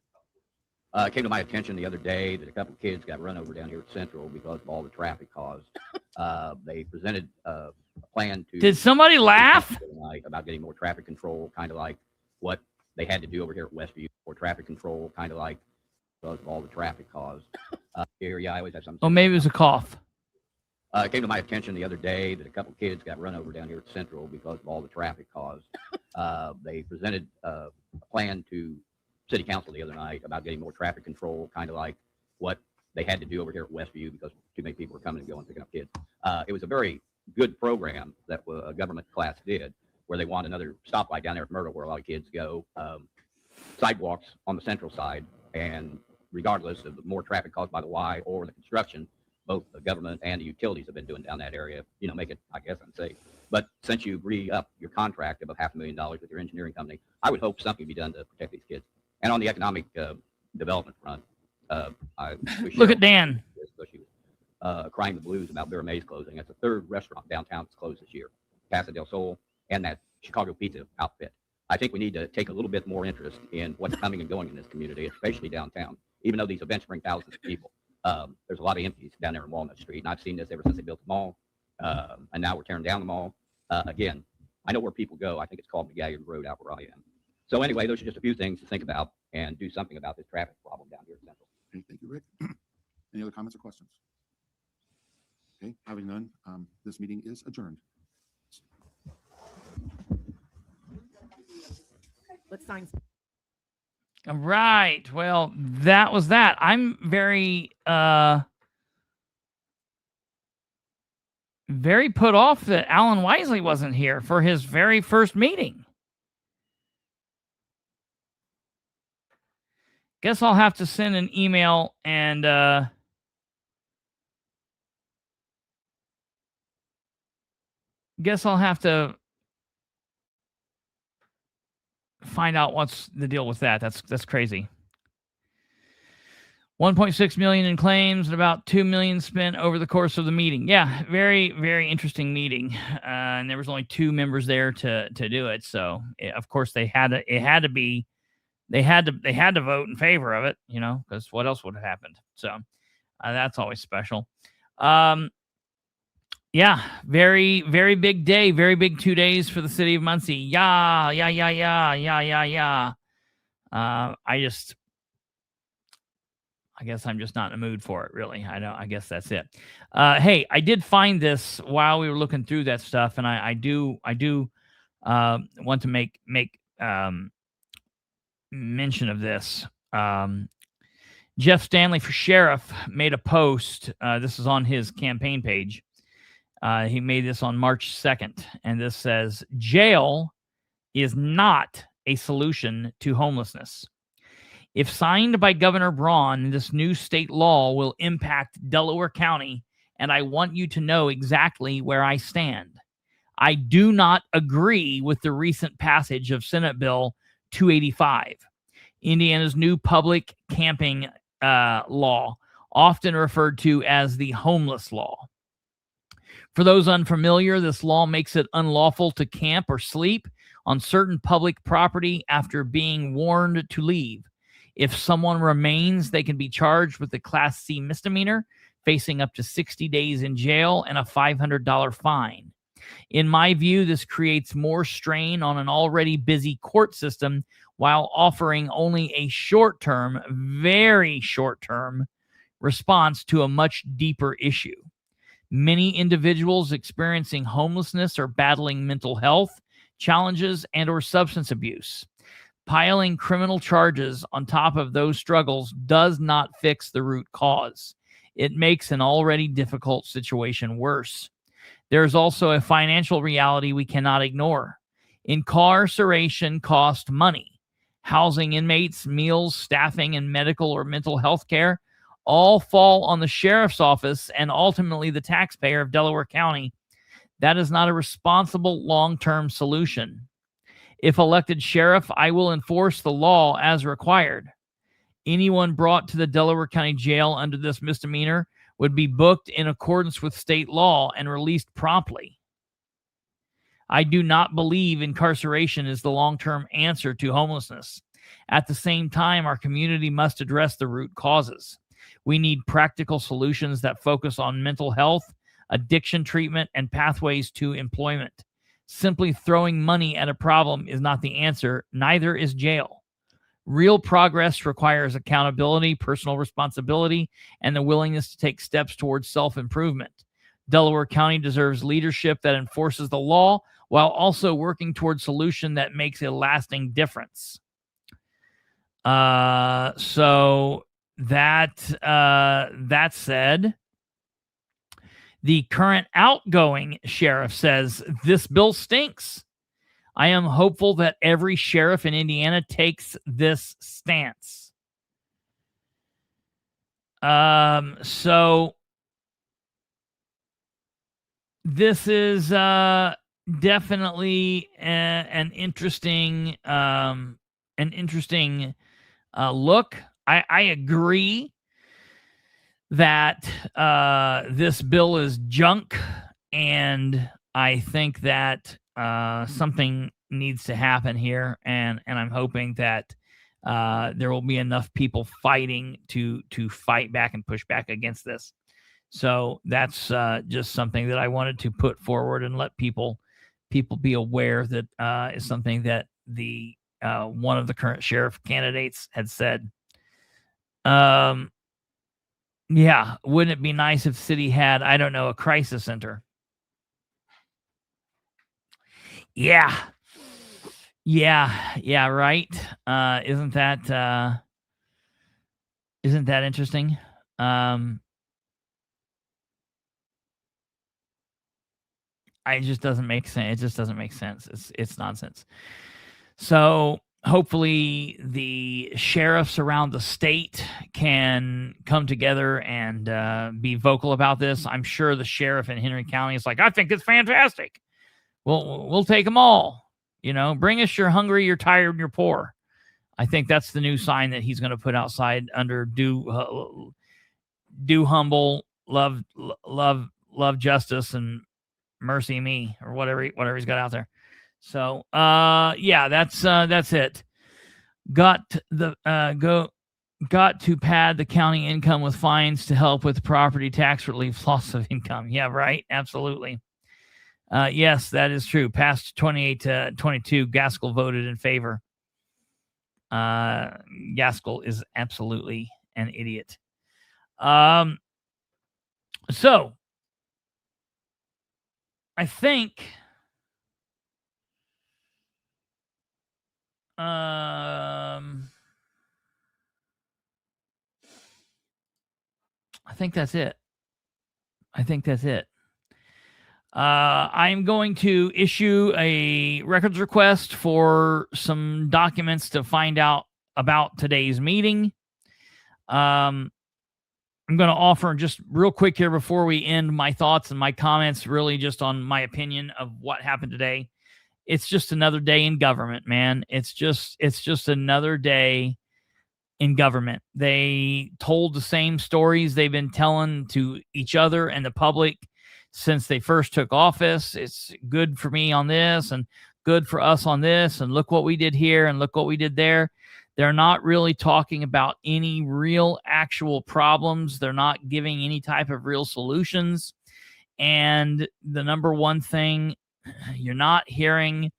It came to my attention the other day that a couple of kids got run over down here at Central because of all the traffic caused. They presented a plan to... Did somebody laugh? About getting more traffic control, kind of like what they had to do over here at Westview for traffic control, kind of like because of all the traffic caused. Here, yeah, I always have something... Oh, maybe it was a cough. It came to my attention the other day that a couple of kids got run over down here at Central because of all the traffic caused. They presented a plan to City Council the other night about getting more traffic control, kind of like what they had to do over here at Westview because too many people were coming and going, picking up kids. It was a very good program that a government class did, where they want another stoplight down there at Myrtle where a lot of kids go, sidewalks on the central side, and regardless of the more traffic caused by the Y or the construction, both the government and the utilities have been doing down that area, make it, I guess, unsafe. But since you re-up your contract of $500,000 with your engineering company, I would hope something be done to protect these kids. And on the economic development front, look at Dan. She was crying the blues about Vera Mae's closing. That's the third restaurant downtown that's closed this year. Casa del Sol and that Chicago pizza outfit. I think we need to take a little bit more interest in what's coming and going in this community, especially downtown. Even though these events bring thousands of people, there's a lot of empties down there in Walnut Street. And I've seen this ever since they built the mall. And now we're tearing down the mall. Again, I know where people go. I think it's called McGalliard Road out where I am. So anyway, those are just a few things to think about and do something about this traffic problem down here at Central. Okay, thank you, Rick. Any other comments or questions? Okay, having none, this meeting is adjourned. Let's sign. All right. Well, that was that. I'm very very put off that Alan Wisely wasn't here for his very first meeting. Guess I'll have to send an email and guess I'll have to find out what's the deal with that. That's crazy. 1.6 million in claims and about 2 million spent over the course of the meeting. Yeah, very, very interesting meeting. And there was only 2 members there to do it. So of course they had to vote in favor of it, you know, because what else would have happened? So that's always special. Yeah, very, very big day, very big 2 days for the city of Muncie. Yeah. I guess I'm just not in the mood for it, really. I guess that's it. Hey, I did find this while we were looking through that stuff, and I do want to make mention of this. Jeff Stanley for sheriff made a post. This is on his campaign page. He made this on March 2nd, and this says, "Jail is not a solution to homelessness. If signed by Governor Braun, this new state law will impact Delaware County, and I want you to know exactly where I stand. I do not agree with the recent passage of Senate Bill 285, Indiana's new public camping law, often referred to as the homeless law. For those unfamiliar, this law makes it unlawful to camp or sleep on certain public property after being warned to leave. If someone remains, they can be charged with a Class C misdemeanor, facing up to 60 days in jail and a $500 fine. In my view, this creates more strain on an already busy court system while offering only a short-term, very short-term response to a much deeper issue. Many individuals experiencing homelessness are battling mental health challenges and or substance abuse. Piling criminal charges on top of those struggles does not fix the root cause. It makes an already difficult situation worse. There is also a financial reality we cannot ignore. Incarceration costs money. Housing inmates, meals, staffing, and medical or mental health care all fall on the sheriff's office and ultimately the taxpayer of Delaware County. That is not a responsible long-term solution. If elected sheriff, I will enforce the law as required. Anyone brought to the Delaware County Jail under this misdemeanor would be booked in accordance with state law and released promptly. I do not believe incarceration is the long-term answer to homelessness. At the same time, our community must address the root causes. We need practical solutions that focus on mental health, addiction treatment, and pathways to employment. Simply throwing money at a problem is not the answer. Neither is jail. Real progress requires accountability, personal responsibility, and the willingness to take steps towards self-improvement. Delaware County deserves leadership that enforces the law while also working towards a solution that makes a lasting difference. So that said, the current outgoing sheriff says this bill stinks. I am hopeful that every sheriff in Indiana takes this stance. So this is definitely an interesting look. I agree that this bill is junk, and I think that something needs to happen here, and I'm hoping that there will be enough people fighting to fight back and push back against this. So that's just something that I wanted to put forward and let people be aware that is something that the one of the current sheriff candidates had said. Yeah, wouldn't it be nice if the city had, I don't know, a crisis center? Yeah, right. Isn't that interesting? it just doesn't make sense. It just doesn't make sense. It's nonsense. So hopefully the sheriffs around the state can come together and be vocal about this. I'm sure the sheriff in Henry County is like, I think it's fantastic. We'll take them all. You know, bring us your hungry, you're tired, and you're poor. I think that's the new sign that he's going to put outside under do humble, love justice, and mercy me, or whatever he's got out there. So yeah, that's it. Got to pad the county income with fines to help with property tax relief, loss of income. Yeah, right. Absolutely. Yes, that is true. Passed 28 to 22. Gaskell voted in favor. Gaskell is absolutely an idiot. So I think that's it. I'm going to issue a records request for some documents to find out about today's meeting. I'm going to offer just real quick here before we end my thoughts and my comments, really just on my opinion of what happened today. It's just another day in government, man. It's just another day in government. They told the same stories they've been telling to each other and the public since they first took office. It's good for me on this and good for us on this, and look what we did here and look what we did there. They're not really talking about any real actual problems. They're not giving any type of real solutions. And the number one thing, you're not hearing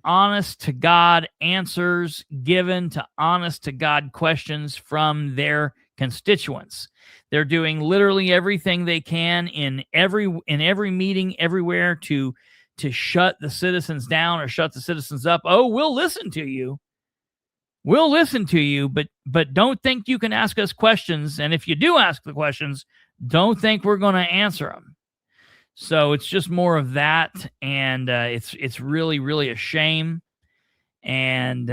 honest to God answers given to honest to God questions from their constituents. They're doing literally everything they can in every meeting everywhere to shut the citizens down or shut the citizens up. Oh, we'll listen to you. But don't think you can ask us questions. And if you do ask the questions, don't think we're going to answer them. So it's just more of that, and it's really, really a shame, and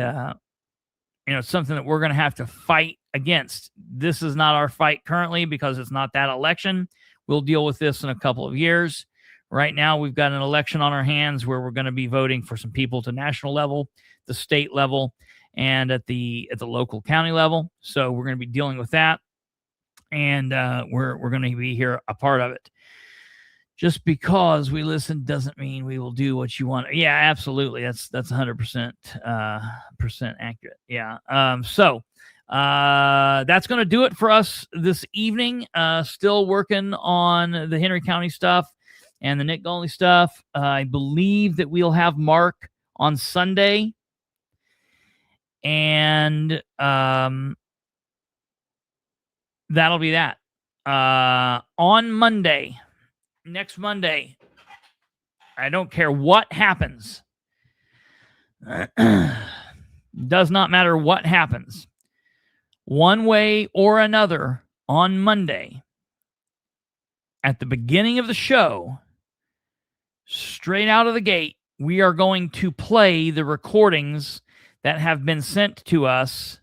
it's something that we're going to have to fight against. This is not our fight currently because it's not that election. We'll deal with this in a couple of years. Right now, we've got an election on our hands where we're going to be voting for some people to national level, the state level, and at the local county level. So we're going to be dealing with that, and we're going to be here a part of it. Just because we listen doesn't mean we will do what you want. Yeah, absolutely. That's 100% accurate. Yeah. So that's going to do it for us this evening. Still working on the Henry County stuff and the Nick Golney stuff. I believe that we'll have Mark on Sunday. And that'll be that. On Monday, next Monday, I don't care what happens. Does not matter what happens. One way or another, on Monday, at the beginning of the show, straight out of the gate, we are going to play the recordings that have been sent to us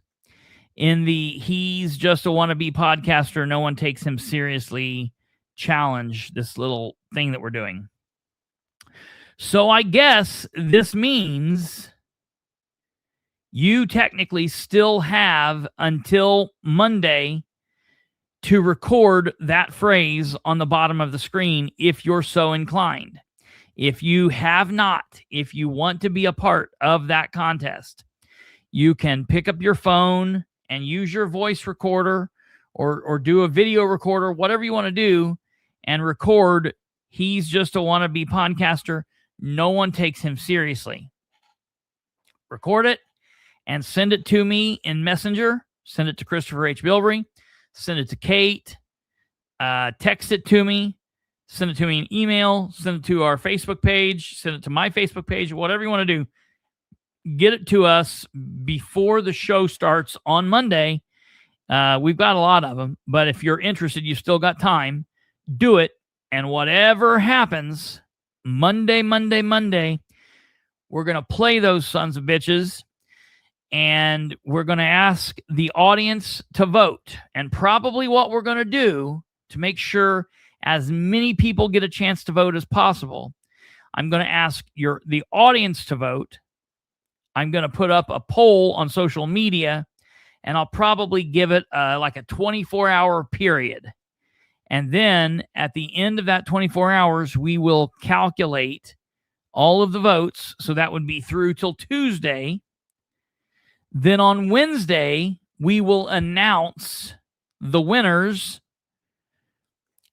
in the "he's just a wannabe podcaster, no one takes him seriously" challenge, this little thing that we're doing. So I guess this means you technically still have until Monday to record that phrase on the bottom of the screen if you're so inclined. If you have not, if you want to be a part of that contest, you can pick up your phone and use your voice recorder or do a video recorder, whatever you want to do, and record "he's just a wannabe podcaster, no one takes him seriously." Record it and send it to me in Messenger. Send it to Kristopher H. Bilbrey. Send it to Kate. Text it to me. Send it to me in email. Send it to our Facebook page. Send it to my Facebook page. Whatever you want to do. Get it to us before the show starts on Monday. We've got a lot of them, but if you're interested, you've still got time. Do it And whatever happens, Monday, we're going to play those sons of bitches. And we're going to ask the audience to vote. And probably what we're going to do to make sure as many people get a chance to vote as possible, I'm going to ask the audience to vote. I'm going to put up a poll on social media, and I'll probably give it like a 24-hour period. And then at the end of that 24 hours, we will calculate all of the votes. So that would be through till Tuesday. Then on Wednesday, we will announce the winners.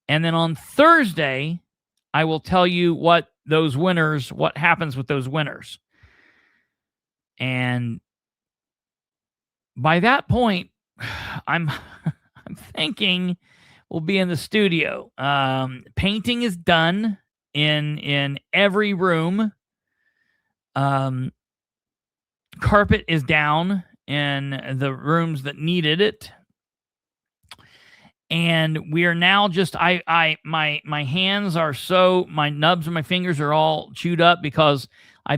And then on Thursday, I will tell you what happens with those winners. And by that point, I'm thinking we'll be in the studio. Painting is done in every room. Carpet is down in the rooms that needed it. And we are now just, my hands are my nubs and my fingers are all chewed up because I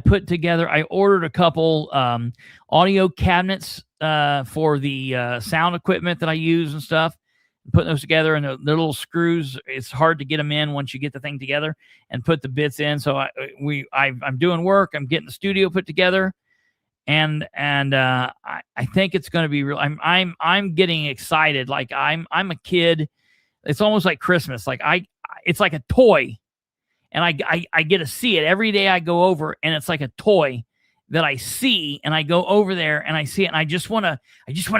ordered a couple audio cabinets for the sound equipment that I use and stuff. Putting those together, and the little screws, it's hard to get them in once you get the thing together and put the bits in. So I'm doing work. I'm getting the studio put together. And I think it's going to be real. I'm getting excited. Like I'm a kid. It's almost like Christmas. Like it's like a toy, and I get to see it every day I go over, and it's like a toy that I see, and I go over there and I see it, and I just want to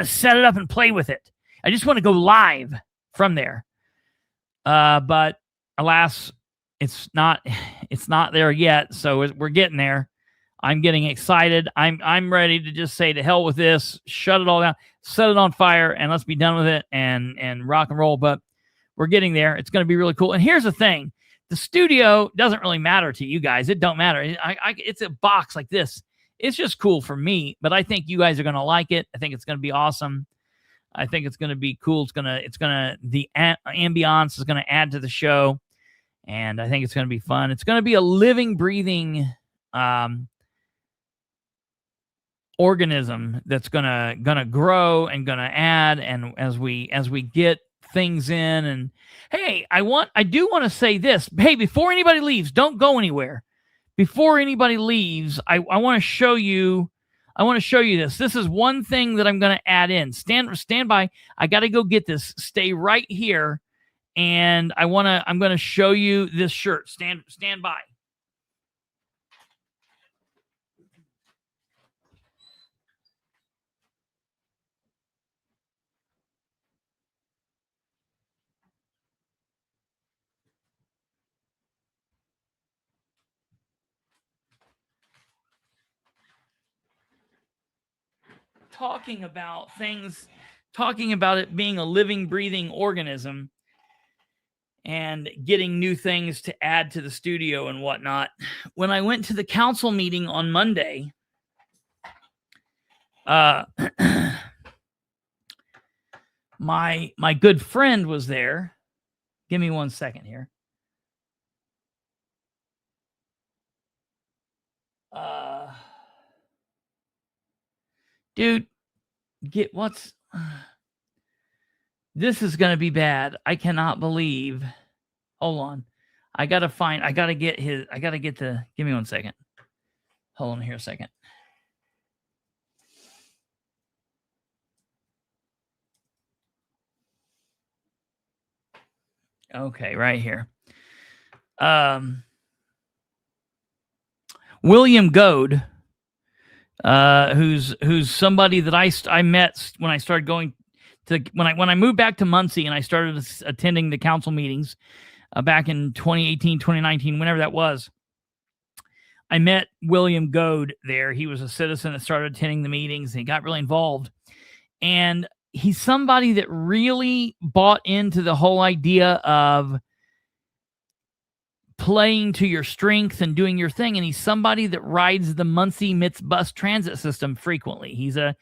set it up and play with it. I just want to go live from there. But alas, it's not there yet. So we're getting there. I'm getting excited. I'm ready to just say to hell with this, shut it all down, set it on fire, and let's be done with it and rock and roll. But we're getting there. It's going to be really cool. And here's the thing. The studio doesn't really matter to you guys. It don't matter. It's a box like this. It's just cool for me, but I think you guys are going to like it. I think it's going to be awesome. I think it's going to be cool. The ambiance is going to add to the show, and I think it's going to be fun. It's going to be a living, breathing organism that's gonna grow and gonna add. And as we get things in, and hey, I do want to say this. Hey, before anybody leaves, don't go anywhere. Before anybody leaves, I want to show you. I want to show you this. This is one thing that I'm going to add in. Stand by. I got to go get this. Stay right here, and I'm going to show you this shirt. Stand by. Talking about it being a living, breathing organism and getting new things to add to the studio and whatnot. When I went to the council meeting on Monday, my good friend was there. Give me 1 second here. Dude, this is going to be bad. I cannot believe. Hold on. Give me 1 second. Hold on here a second. Okay, right here. William Goad, who's somebody that I met when I started going to when I moved back to Muncie and I started attending the council meetings back in 2018, 2019, whenever that was. I met William Goad there. He was a citizen that started attending the meetings and he got really involved. And he's somebody that really bought into the whole idea of playing to your strength and doing your thing. And he's somebody that rides the Muncie MITS bus transit system frequently. He's a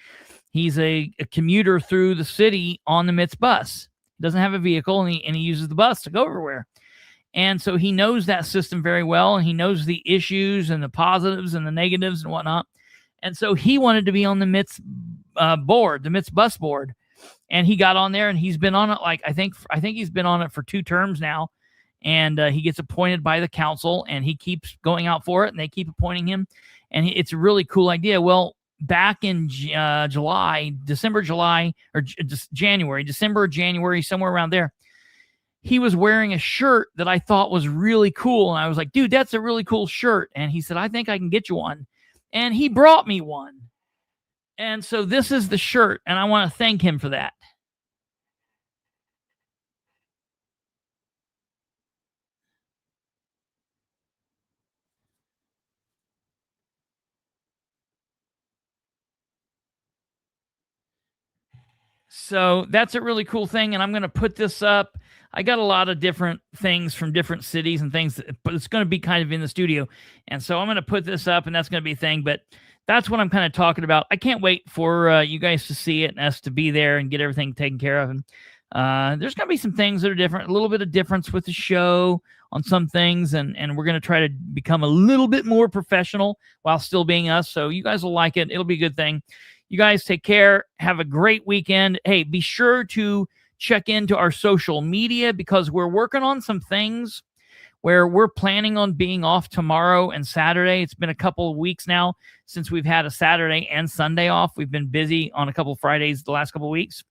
commuter through the city on the MITS bus. He doesn't have a vehicle and he uses the bus to go everywhere. And so he knows that system very well, and he knows the issues and the positives and the negatives and whatnot. And so he wanted to be on the MITS board, the MITS bus board. And he got on there, and he's been on it like, I think he's been on it for 2 terms now. And he gets appointed by the council, and he keeps going out for it, and they keep appointing him. And it's a really cool idea. Well, back in January, December, January, somewhere around there, he was wearing a shirt that I thought was really cool. And I was like, dude, that's a really cool shirt. And he said, I think I can get you one. And he brought me one. And so this is the shirt, and I want to thank him for that. So that's a really cool thing, and I'm going to put this up. I got a lot of different things from different cities and things, but it's going to be kind of in the studio. And so I'm going to put this up, and that's going to be a thing. But that's what I'm kind of talking about. I can't wait for you guys to see it and us to be there and get everything taken care of. And there's going to be some things that are different, a little bit of difference with the show on some things. And we're going to try to become a little bit more professional while still being us. So you guys will like it. It'll be a good thing. You guys take care. Have a great weekend. Hey, be sure to check into our social media because we're working on some things where we're planning on being off tomorrow and Saturday. It's been a couple of weeks now since we've had a Saturday and Sunday off. We've been busy on a couple of Fridays the last couple of weeks.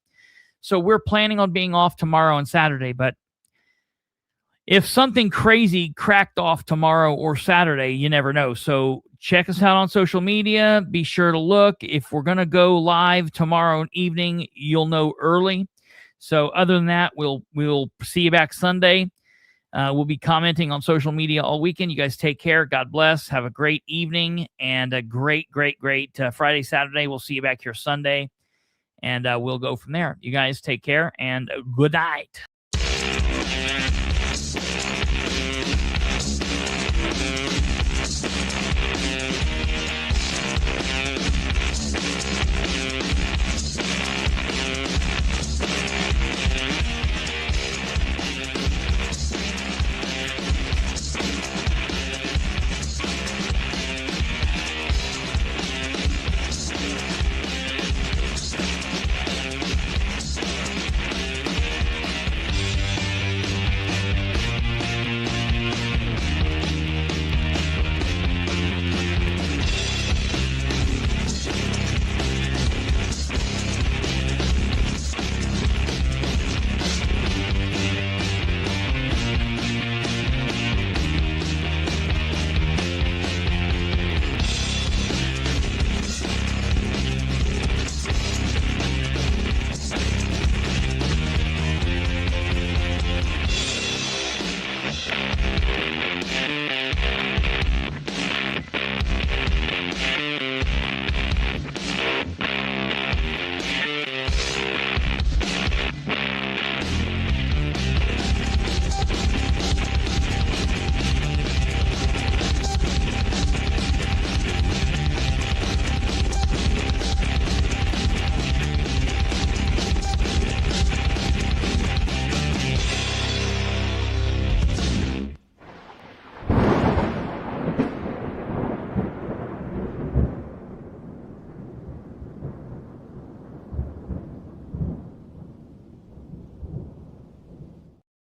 So we're planning on being off tomorrow and Saturday. But if something crazy cracked off tomorrow or Saturday, you never know. So check us out on social media. Be sure to look. If we're going to go live tomorrow evening, you'll know early. So other than that, we'll see you back Sunday. We'll be commenting on social media all weekend. You guys take care. God bless. Have a great evening and a great Friday, Saturday. We'll see you back here Sunday, and we'll go from there. You guys take care, and good night.